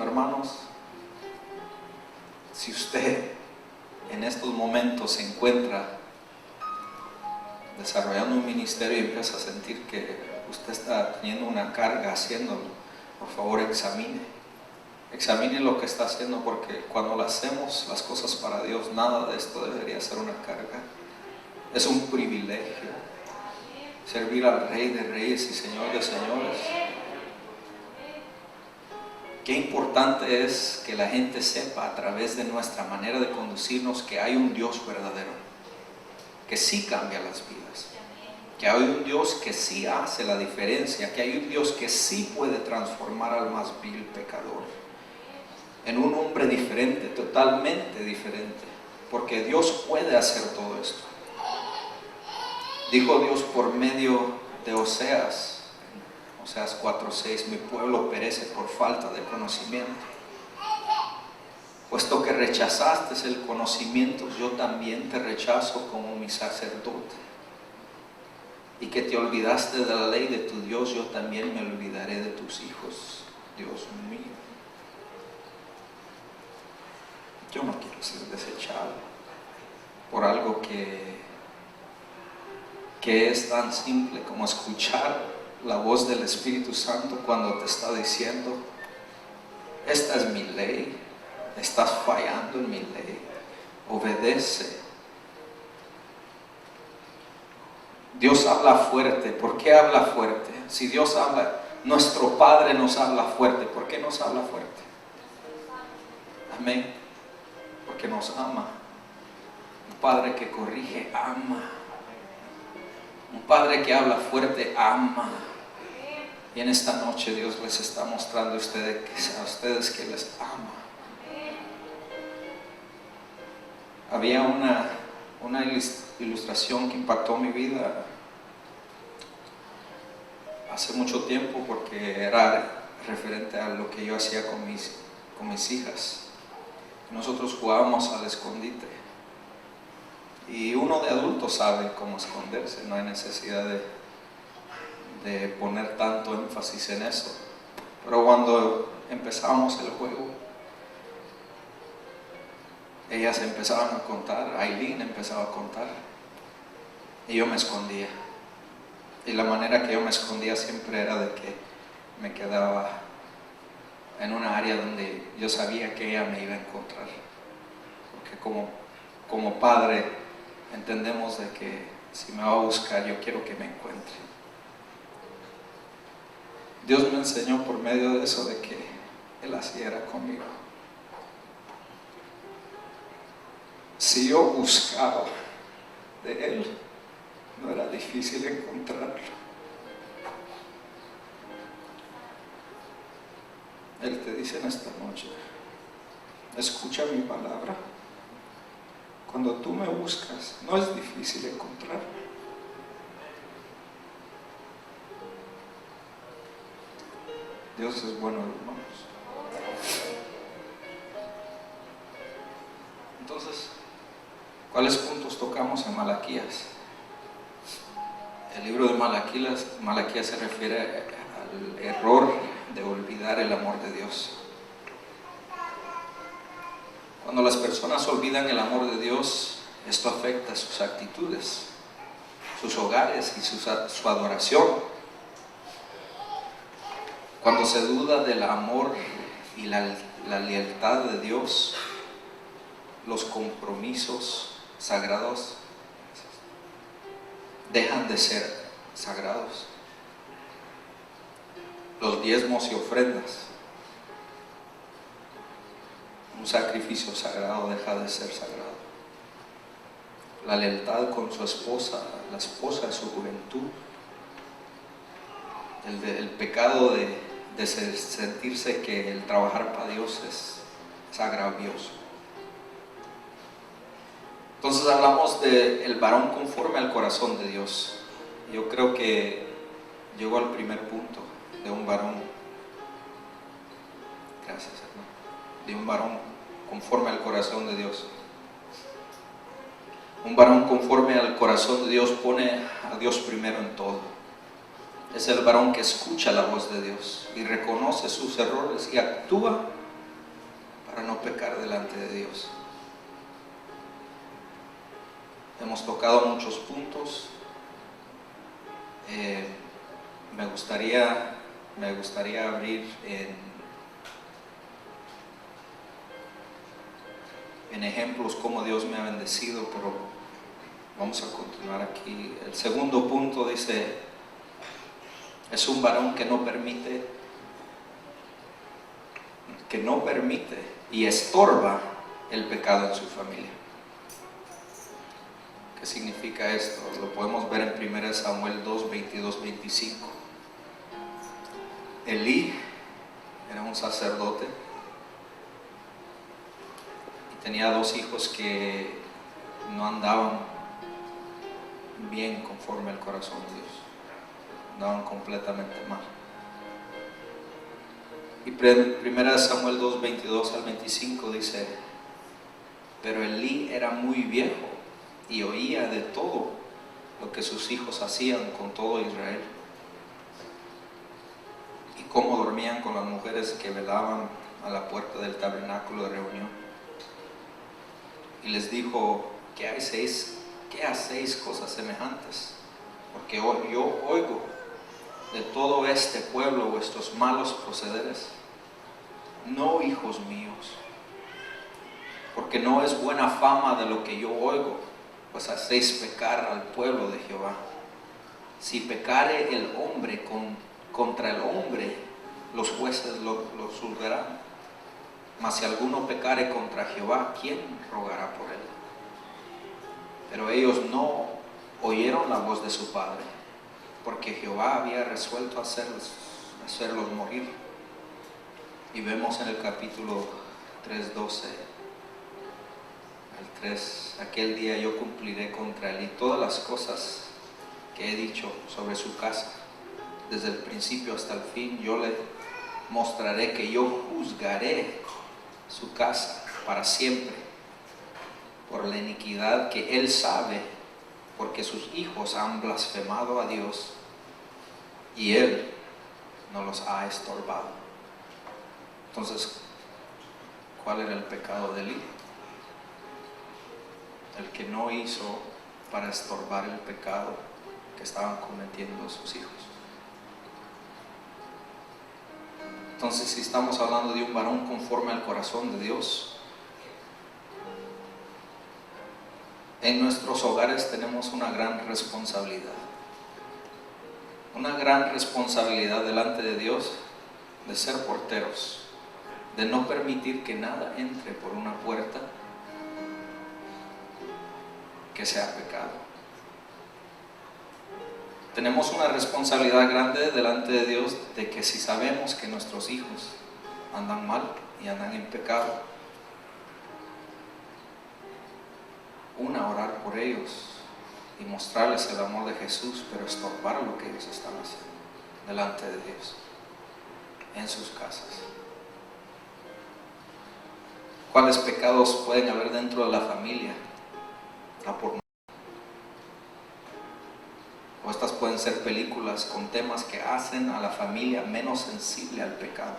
hermanos. Si usted en estos momentos se encuentra desarrollando un ministerio y empieza a sentir que usted está teniendo una carga haciéndolo, por favor examine lo que está haciendo, porque cuando lo hacemos las cosas para Dios, nada de esto debería ser una carga. Es un privilegio servir al Rey de Reyes y Señor de Señores. Qué importante es que la gente sepa a través de nuestra manera de conducirnos que hay un Dios verdadero, que sí cambia las vidas, que hay un Dios que sí hace la diferencia, que hay un Dios que sí puede transformar al más vil pecador en un hombre diferente, totalmente diferente, porque Dios puede hacer todo esto. Dijo Dios por medio de Oseas 4:6, mi pueblo perece por falta de conocimiento. Puesto que rechazaste el conocimiento, yo también te rechazo como mi sacerdote. Y que te olvidaste de la ley de tu Dios, yo también me olvidaré de tus hijos, Dios mío. Yo no quiero ser desechado por algo que es tan simple como escuchar la voz del Espíritu Santo cuando te está diciendo: esta es mi ley, estás fallando en mi ley, obedece. Dios habla fuerte. ¿Por qué habla fuerte? Si Dios habla, nuestro Padre nos habla fuerte, ¿por qué nos habla fuerte? Amén. Porque nos ama. Un Padre que corrige, ama. Un Padre que habla fuerte, ama. Y en esta noche Dios les está mostrando a ustedes que les ama. Había una ilustración que impactó mi vida hace mucho tiempo, porque era referente a lo que yo hacía con mis hijas. Nosotros jugábamos al escondite, y uno de adultos sabe cómo esconderse, no hay necesidad de poner tanto énfasis en eso. Pero cuando empezamos el juego, ellas empezaban a contar, Aileen empezaba a contar, y yo me escondía. Y la manera que yo me escondía siempre era de que me quedaba en una área donde yo sabía que ella me iba a encontrar. Porque como padre entendemos de que si me va a buscar, yo quiero que me encuentre. Dios me enseñó por medio de eso de que Él así era conmigo. Si yo buscaba de Él, no era difícil encontrarlo. Él te dice en esta noche: escucha mi palabra. Cuando tú me buscas, no es difícil encontrarme. Dios es bueno, hermanos. Entonces, ¿cuáles puntos tocamos en Malaquías? El libro de Malaquías se refiere al error de olvidar el amor de Dios. Cuando las personas olvidan el amor de Dios, esto afecta sus actitudes, sus hogares y su adoración. Cuando se duda del amor y la lealtad de Dios, los compromisos sagrados dejan de ser sagrados. Los diezmos y ofrendas, un sacrificio sagrado, deja de ser sagrado. La lealtad con su esposa, la esposa de su juventud, el pecado de sentirse que el trabajar para Dios es agravioso. Entonces hablamos del varón conforme al corazón de Dios. Yo creo que llegó al primer punto de un varón. Gracias, hermano. De un varón conforme al corazón de Dios. Un varón conforme al corazón de Dios pone a Dios primero en todo. Es el varón que escucha la voz de Dios y reconoce sus errores y actúa para no pecar delante de Dios. Hemos tocado muchos puntos. Me gustaría abrir en ejemplos cómo Dios me ha bendecido, pero vamos a continuar aquí. El segundo punto dice: es un varón que no permite que no permite y estorba el pecado en su familia. ¿Qué significa esto? Lo podemos ver en 1 Samuel 2, 22, 25. Elí era un sacerdote y tenía 2 hijos que no andaban bien conforme al corazón de Dios, andaban completamente mal. Y 1 Samuel 2, 22 al 25 dice: pero Elí era muy viejo y oía de todo lo que sus hijos hacían con todo Israel, y cómo dormían con las mujeres que velaban a la puerta del tabernáculo de reunión. Y les dijo: ¿qué hacéis cosas semejantes? Porque yo oigo de todo este pueblo vuestros malos procederes. No, hijos míos, porque no es buena fama de lo que yo oigo, pues hacéis pecar al pueblo de Jehová. Si pecare el hombre contra el hombre, los jueces lo juzgarán. Mas si alguno pecare contra Jehová, ¿quién rogará por él? Pero ellos no oyeron la voz de su padre, porque Jehová había resuelto hacerlos morir. Y vemos en el capítulo 3:12 al 3: aquel día yo cumpliré contra él y todas las cosas que he dicho sobre su casa, desde el principio hasta el fin. Yo le mostraré que yo juzgaré su casa para siempre por la iniquidad que él sabe, porque sus hijos han blasfemado a Dios y él no los ha estorbado. Entonces, ¿cuál era el pecado de Elí? El que no hizo para estorbar el pecado que estaban cometiendo sus hijos. Entonces, si estamos hablando de un varón conforme al corazón de Dios, en nuestros hogares tenemos una gran responsabilidad. Una gran responsabilidad delante de Dios de ser porteros, de no permitir que nada entre por una puerta que sea pecado. Tenemos una responsabilidad grande delante de Dios de que si sabemos que nuestros hijos andan mal y andan en pecado, orar por ellos y mostrarles el amor de Jesús, pero estorbar lo que ellos están haciendo delante de Dios en sus casas. ¿Cuáles pecados pueden haber dentro de la familia? La pornografía. O estas pueden ser películas con temas que hacen a la familia menos sensible al pecado.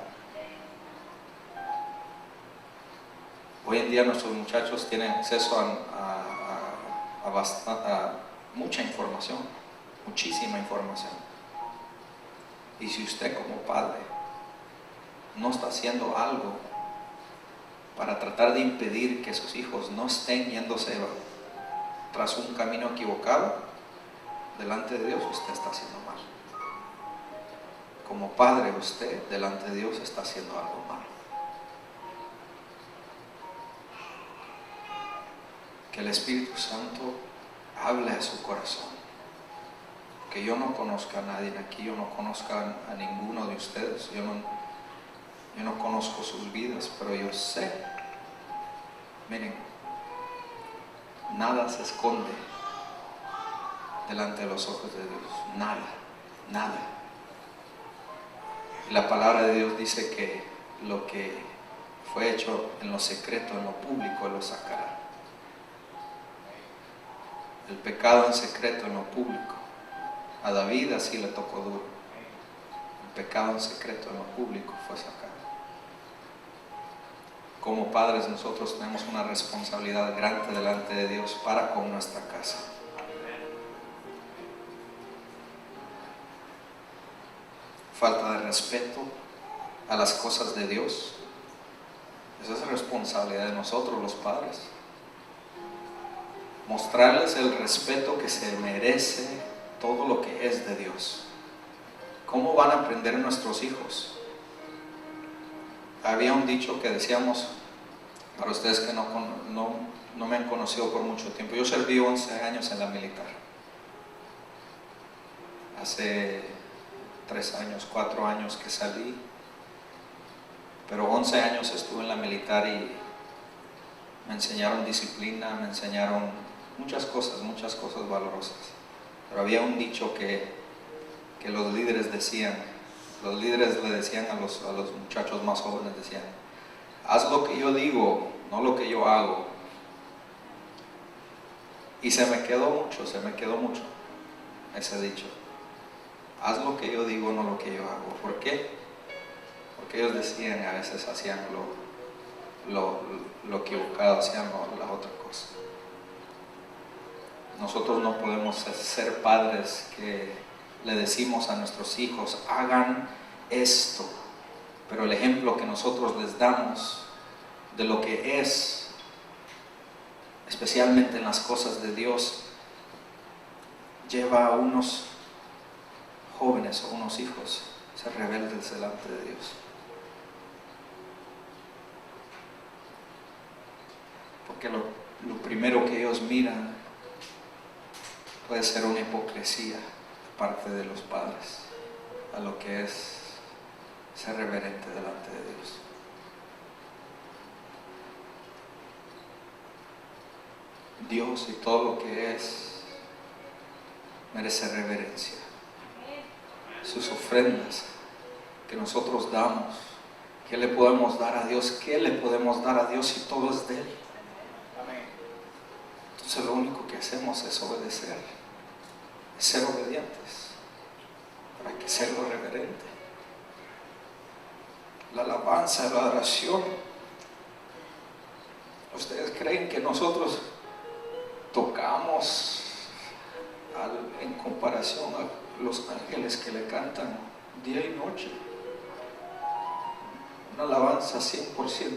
Hoy en día nuestros muchachos tienen acceso a mucha información, muchísima información. Y si usted como padre no está haciendo algo para tratar de impedir que sus hijos no estén yéndose tras un camino equivocado, delante de Dios usted está haciendo mal. Como padre, usted delante de Dios está haciendo algo malo. Que el Espíritu Santo hable a su corazón. Que yo no conozca a nadie aquí, yo no conozca a ninguno de ustedes, yo no conozco sus vidas, pero yo sé, miren, nada se esconde delante de los ojos de Dios, nada. Y la palabra de Dios dice que lo que fue hecho en lo secreto, en lo público, Él lo sacará. El pecado en secreto, en lo público. A David así le tocó duro. El pecado en secreto, en lo público, fue sacado. Como padres nosotros tenemos una responsabilidad grande delante de Dios para con nuestra casa. Falta de respeto a las cosas de Dios. Esa es responsabilidad de nosotros los padres. Mostrarles el respeto que se merece todo lo que es de Dios. ¿Cómo van a aprender nuestros hijos había un dicho que decíamos, para ustedes que no me han conocido por mucho tiempo. Yo serví 11 años en la militar. Hace 3 años, 4 años que salí, pero 11 años estuve en la militar y me enseñaron disciplina, me enseñaron muchas cosas valorosas. Pero había un dicho que los líderes decían, los líderes le decían a los muchachos más jóvenes, decían: haz lo que yo digo, no lo que yo hago. Y se me quedó mucho ese dicho. Haz lo que yo digo, no lo que yo hago. ¿Por qué? Porque ellos decían, a veces hacían lo equivocado, hacían la otra cosa. Nosotros no podemos ser padres que le decimos a nuestros hijos: hagan esto, pero el ejemplo que nosotros les damos de lo que es, especialmente en las cosas de Dios, lleva a unos jóvenes o unos hijos a ser rebeldes delante de Dios. Porque lo primero que ellos miran puede ser una hipocresía de parte de los padres a lo que es ser reverente delante de Dios. Dios y todo lo que es merece reverencia. Sus ofrendas que nosotros damos, ¿qué le podemos dar a Dios? ¿Qué le podemos dar a Dios si todo es de Él? Entonces lo único que hacemos es obedecer, es ser obedientes. Para que sea lo reverente. La alabanza, la adoración. ¿Ustedes creen que nosotros tocamos en comparación a los ángeles que le cantan día y noche? Una alabanza 100%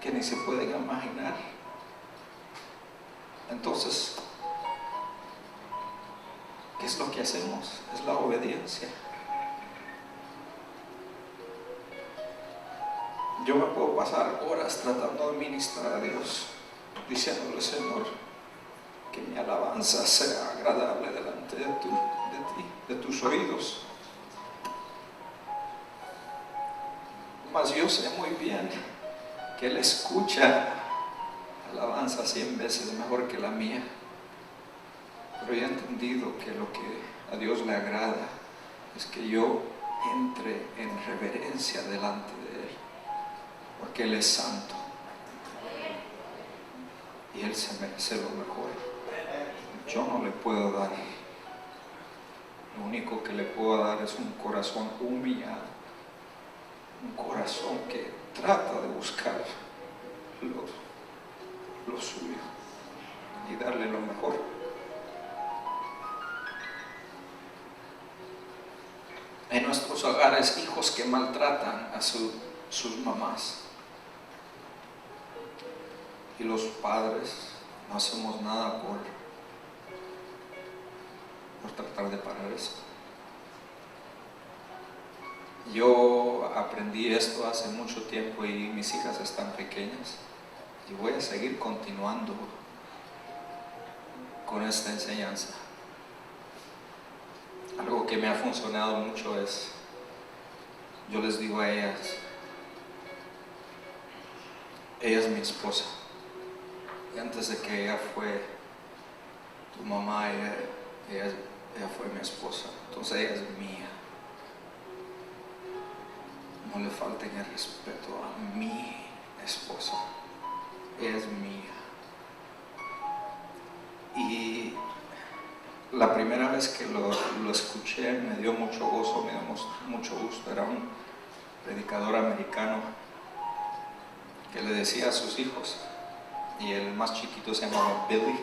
que ni se pueden imaginar. Entonces, ¿qué es lo que hacemos? Es la obediencia. Yo me puedo pasar horas tratando de ministrar a Dios, diciéndole: Señor, que mi alabanza sea agradable delante de ti, de tus oídos. Mas yo sé muy bien que Él escucha alabanza 100 veces mejor que la mía. Pero yo he entendido que lo que a Dios le agrada es que yo entre en reverencia delante de Él, porque Él es santo y Él se merece lo mejor. Yo no le puedo dar, lo único que le puedo dar es un corazón humillado, un corazón que trata de buscar lo suyo y darle lo mejor. En nuestros hogares, hijos que maltratan a sus mamás, y los padres no hacemos nada por tratar de parar eso. Yo aprendí esto hace mucho tiempo y mis hijas están pequeñas y voy a seguir continuando con esta enseñanza. Algo que me ha funcionado mucho es, yo les digo a ellas: ella es mi esposa, y antes de que ella fue tu mamá, ella fue mi esposa, entonces ella es mía. No le falten el respeto a mi esposa, ella es mía. Y la primera vez que lo escuché me dio mucho gozo, me dio mucho gusto. Era un predicador americano que le decía a sus hijos, y el más chiquito se llamaba Billy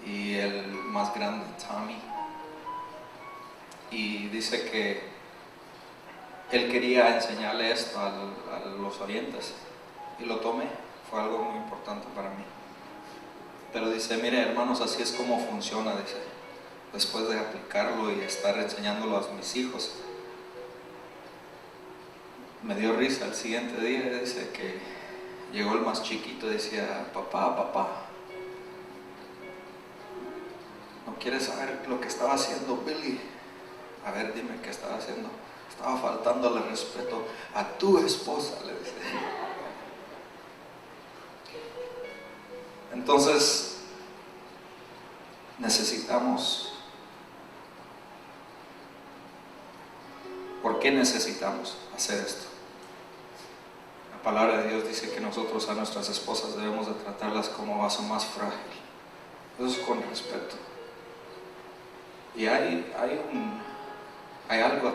y el más grande Tommy, y dice que él quería enseñarle esto a los oyentes y lo tomé, fue algo muy importante para mí. Pero dice: mire, hermanos, así es como funciona, dice, después de aplicarlo y estar enseñándolo a mis hijos. me dio risa el siguiente día. Dice que llegó el más chiquito y decía: papá, papá, ¿no quieres saber lo que estaba haciendo Billy? A ver, dime qué estaba haciendo. Estaba faltándole respeto a tu esposa, le dice. Entonces necesitamos. ¿Por qué necesitamos hacer esto? La palabra de Dios dice que nosotros a nuestras esposas debemos de tratarlas como vaso más frágil. Eso es con respeto. Y hay algo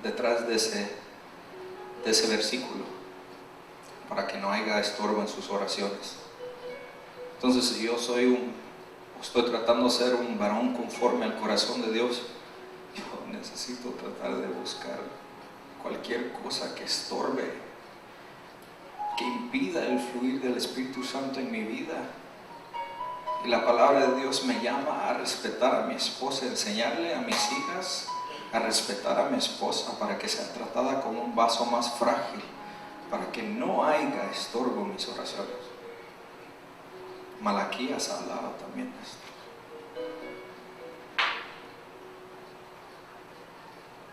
detrás de ese versículo, para que no haya estorbo en sus oraciones. Entonces, si yo estoy tratando de ser un varón conforme al corazón de Dios, yo necesito tratar de buscar cualquier cosa que estorbe, que impida el fluir del Espíritu Santo en mi vida. Y la palabra de Dios me llama a respetar a mi esposa, a enseñarle a mis hijas a respetar a mi esposa, para que sea tratada como un vaso más frágil, para que no haya estorbo en mis oraciones. Malaquías hablaba también de esto.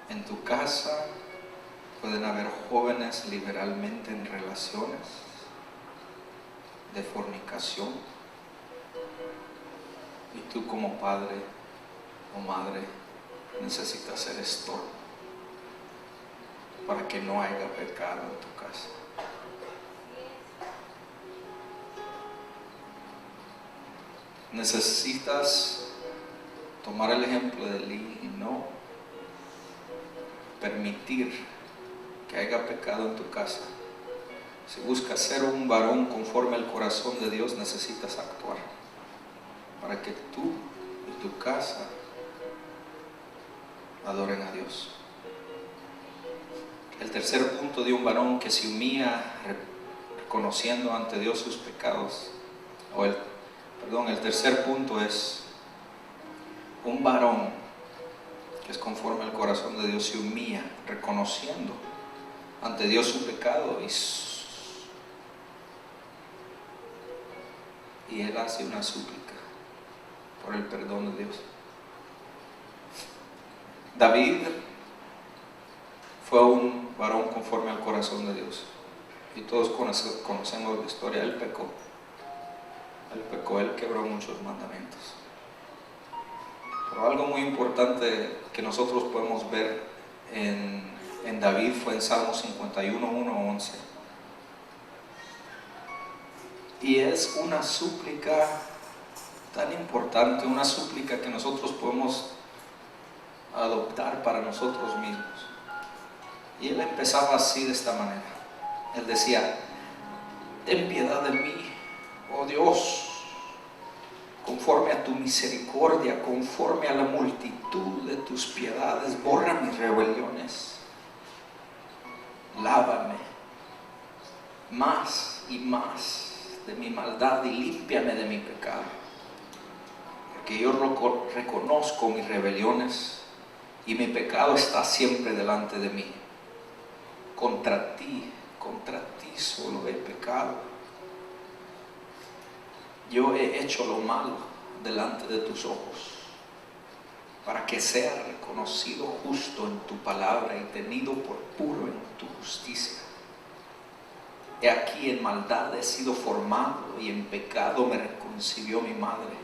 En tu casa pueden haber jóvenes liberalmente en relaciones de fornicación, y tú como padre o madre necesitas ser estorbo para que no haya pecado en tu casa. Necesitas tomar el ejemplo de Lee y no permitir que haya pecado en tu casa. Si buscas ser un varón conforme al corazón de Dios, necesitas actuar para que tú y tu casa adoren a Dios. El tercer punto de un varón que se humilla reconociendo ante Dios sus pecados, el tercer punto es: un varón que es conforme al corazón de Dios se humilla reconociendo ante Dios su pecado, y él hace una súplica por el perdón de Dios. David fue un varón conforme al corazón de Dios, y todos conocemos la historia. Él pecó, él quebró muchos mandamientos. Pero algo muy importante que nosotros podemos ver en David fue en Salmo 51, 1, 11. Y es una súplica tan importante, una súplica que nosotros podemos adoptar para nosotros mismos. Y él empezaba así, de esta manera. Él decía: ten piedad de mí, oh Dios, conforme a tu misericordia, conforme a la multitud de tus piedades, borra mis rebeliones, lávame más y más de mi maldad y límpiame de mi pecado, porque yo reconozco mis rebeliones y mi pecado está siempre delante de mí. Contra ti solo he pecado. Yo he hecho lo malo delante de tus ojos, para que sea reconocido justo en tu palabra y tenido por puro en tu justicia. He aquí, en maldad he sido formado, y en pecado me reconcibió mi madre.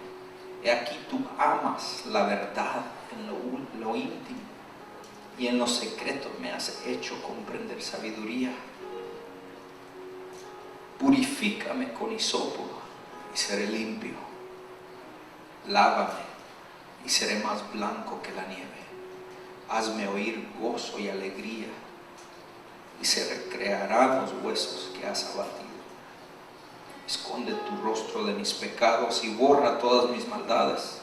He aquí, tú amas la verdad en lo íntimo, y en lo secreto me has hecho comprender sabiduría. Purifícame con hisopo y seré limpio. Lávame y seré más blanco que la nieve. Hazme oír gozo y alegría, y se recrearán los huesos que has abatido. Esconde tu rostro de mis pecados y borra todas mis maldades.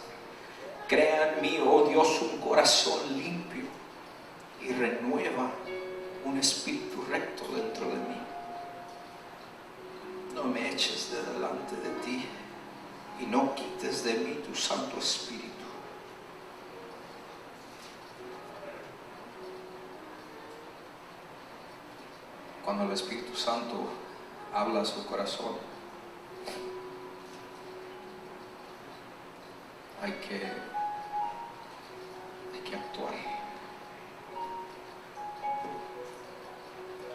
Crea en mí, oh Dios, un corazón limpio, y renueva un espíritu recto dentro de mí. No me eches de delante de ti, y no quites de mí tu Santo Espíritu. cuando el Espíritu Santo habla a su corazón, hay que actuar.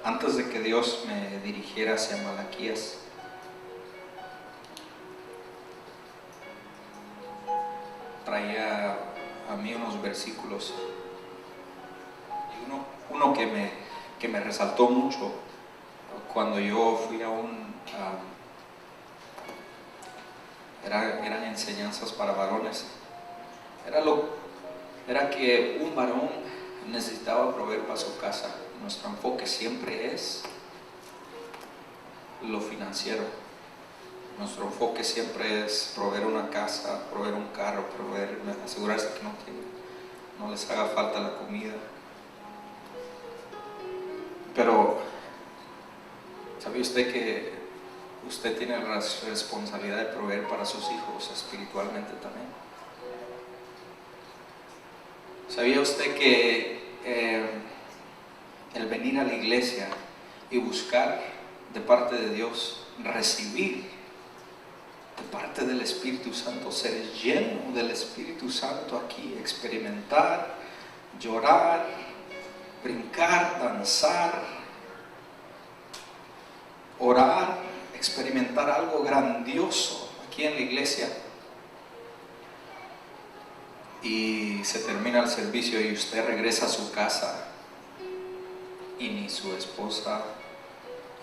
Antes de que Dios me dirigiera hacia Malaquías, traía a mí unos versículos, y uno que me resaltó mucho cuando yo fui eran enseñanzas para varones. Era que un varón necesitaba proveer para su casa. Nuestro enfoque siempre es lo financiero. Nuestro enfoque siempre es proveer una casa, proveer un carro, asegurarse que no les haga falta la comida. Pero ¿sabe usted que usted tiene la responsabilidad de proveer para sus hijos espiritualmente también? ¿Sabía usted que el venir a la iglesia y buscar de parte de Dios, recibir de parte del Espíritu Santo, ser lleno del Espíritu Santo aquí, experimentar, llorar, brincar, danzar, orar, experimentar algo grandioso aquí en la iglesia? Y se termina el servicio y usted regresa a su casa y ni su esposa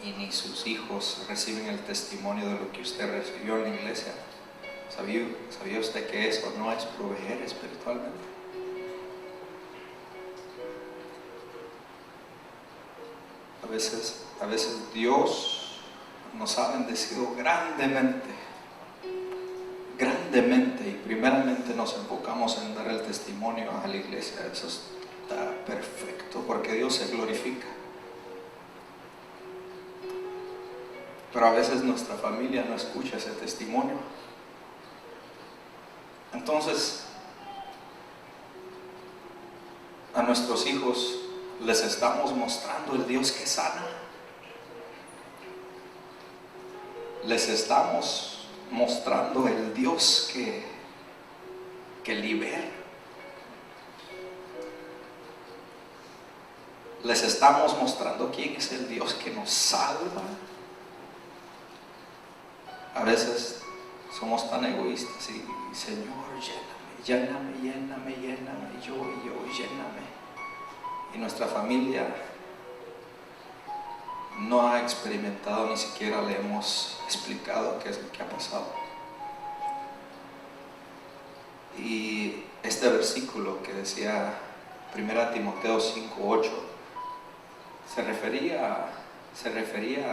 y ni sus hijos reciben el testimonio de lo que usted recibió en la iglesia. ¿Sabía usted que eso no es proveer espiritualmente? A veces Dios nos ha bendecido grandemente, y primeramente nos enfocamos en dar el testimonio a la iglesia. Eso está perfecto porque Dios se glorifica. Pero a veces nuestra familia no escucha ese testimonio. Entonces, a nuestros hijos les estamos mostrando el Dios que sana. Les estamos mostrando el Dios que libera. Les estamos mostrando quién es el Dios que nos salva. A veces somos tan egoístas y Señor, lléname, yo, lléname. Y nuestra familia no ha experimentado, ni siquiera le hemos explicado qué es lo que ha pasado. Y este versículo que decía 1 Timoteo 5:8 se refería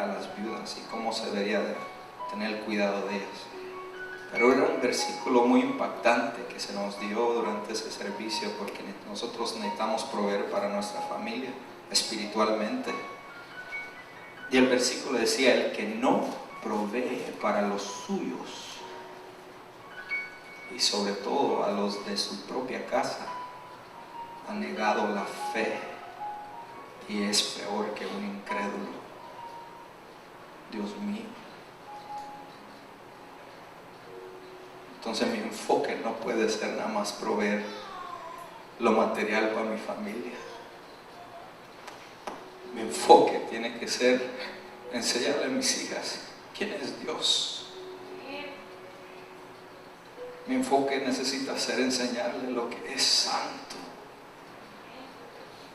a las viudas y cómo se debería de tener cuidado de ellas. Pero era un versículo muy impactante que se nos dio durante ese servicio, porque nosotros necesitamos proveer para nuestra familia espiritualmente. Y el versículo decía: el que no provee para los suyos, y sobre todo a los de su propia casa, ha negado la fe y es peor que un incrédulo. Dios mío. Entonces mi enfoque no puede ser nada más proveer lo material para mi familia. Mi enfoque tiene que ser enseñarle a mis hijas quién es Dios. Mi enfoque necesita ser enseñarle lo que es santo,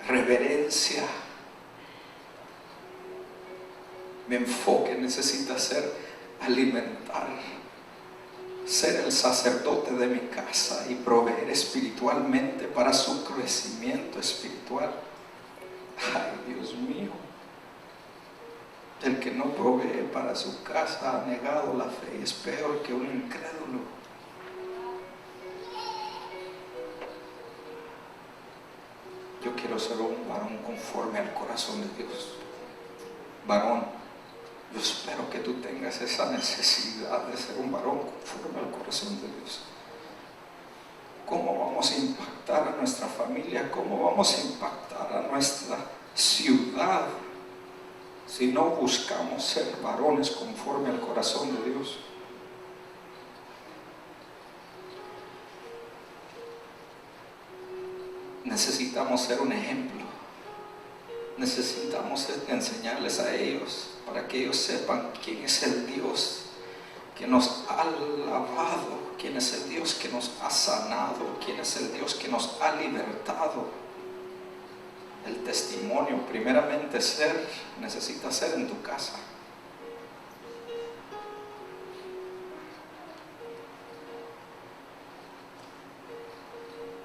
reverencia. Mi enfoque necesita ser alimentar, ser el sacerdote de mi casa y proveer espiritualmente para su crecimiento espiritual. Ay, Dios mío. El que no provee para su casa ha negado la fe y es peor que un incrédulo. Yo quiero ser un varón conforme al corazón de Dios. Varón, yo espero que tú tengas esa necesidad de ser un varón conforme al corazón de Dios. ¿Cómo vamos a impactar a nuestra familia? ¿Cómo vamos a impactar a nuestra ciudad si no buscamos ser varones conforme al corazón de Dios. Necesitamos ser un ejemplo. Necesitamos enseñarles a ellos para que ellos sepan quién es el Dios que nos ha lavado, quién es el Dios que nos ha sanado, quién es el Dios que nos ha libertado. El testimonio, primeramente necesita ser en tu casa.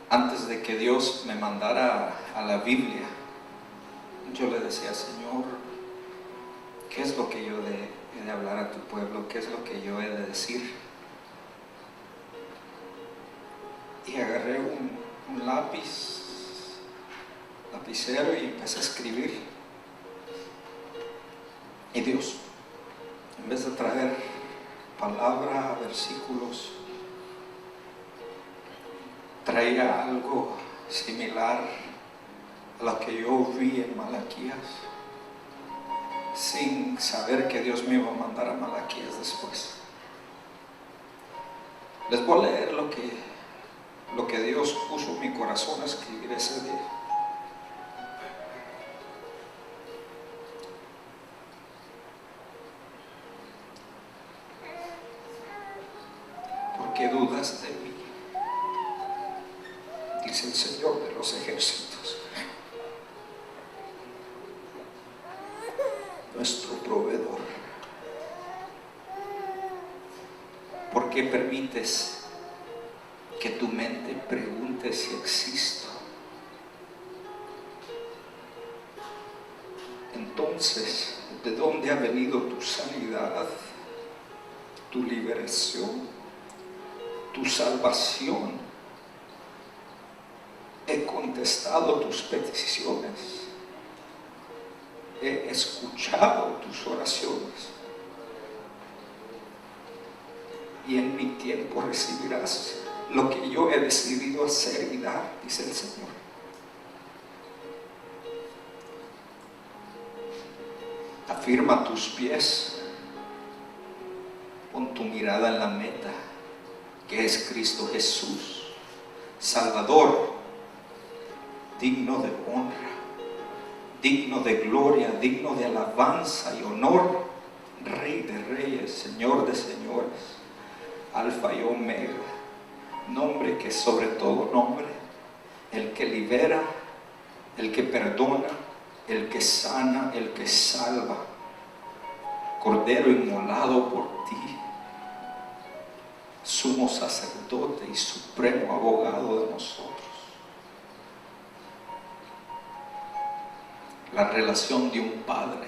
Antes de que Dios me mandara a la Biblia, yo le decía: Señor, ¿qué es lo que yo he de hablar a tu pueblo? ¿Qué es lo que yo he de decir? Y agarré un lapicero y empecé a escribir. Y Dios, en vez de traer palabras, versículos, traía algo similar a lo que yo vi en Malaquías, sin saber que Dios me iba a mandar a Malaquías después. Les voy a leer lo que Dios puso en mi corazón a escribir ese día. ¿Por qué dudas de mí?, dice el Señor de los ejércitos, nuestro proveedor. ¿Por qué permites que tu mente pregunte si existo? Entonces, ¿de dónde ha venido tu sanidad, tu liberación, tu salvación? He contestado tus peticiones, he escuchado tus oraciones, y en mi tiempo recibirás lo que yo he decidido hacer y dar, dice el Señor. Afirma tus pies, pon tu mirada en la meta, que es Cristo Jesús, Salvador, digno de honra, digno de gloria, digno de alabanza y honor, Rey de reyes, Señor de señores, Alfa y Omega, nombre que sobre todo nombre, el que libera, el que perdona, el que sana, el que salva, Cordero inmolado por ti, sumo sacerdote y supremo abogado de nosotros. La relación de un padre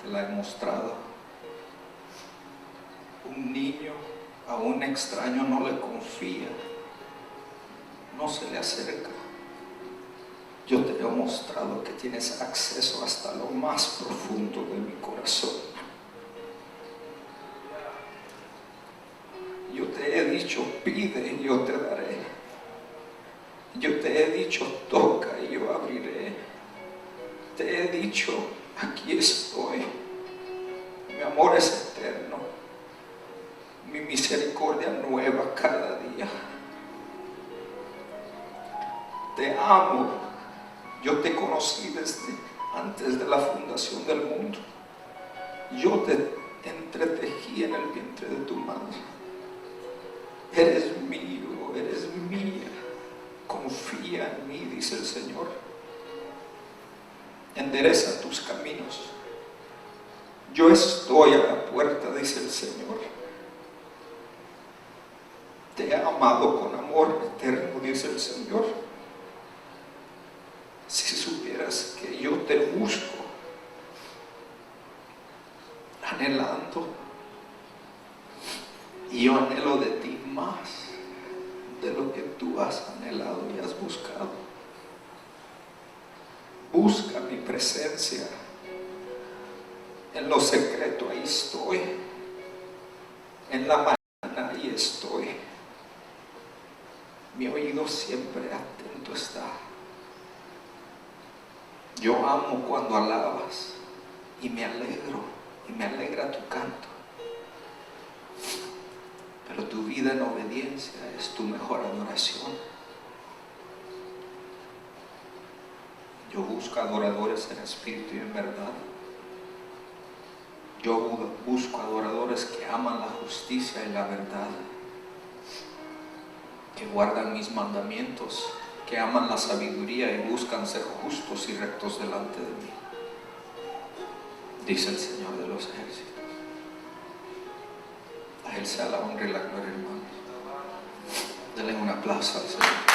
te la he mostrado. Un niño a un extraño no le confía, no se le acerca. Yo te he mostrado que tienes acceso hasta lo más profundo de mi corazón. Yo te he dicho: pide y yo te daré. Yo te he dicho: toca y yo abriré. Te he dicho: aquí estoy. Mi amor es eterno, mi misericordia nueva cada día. Te amo. Yo te conocí desde antes de la fundación del mundo. Yo te entretejí en el vientre de tu madre. Eres mío, eres mía. Confía en mí, dice el Señor. Endereza tus caminos. Yo estoy a la puerta, dice el Señor. Te he amado con amor eterno, dice el Señor. Si supieras que yo te busco, anhelando, y yo anhelo de ti más de lo que tú has anhelado y has buscado. Busca mi presencia. En lo secreto ahí estoy. En la mañana ahí estoy. Mi oído siempre atento está. Yo amo cuando alabas y me alegro y me alegra tu canto. Pero tu vida en obediencia es tu mejor adoración. Yo busco adoradores en espíritu y en verdad. Yo busco adoradores que aman la justicia y la verdad, que guardan mis mandamientos, que aman la sabiduría y buscan ser justos y rectos delante de mí, dice el Señor de los ejércitos. A Él sea la honra y la gloria, hermanos. Denle un aplauso al Señor.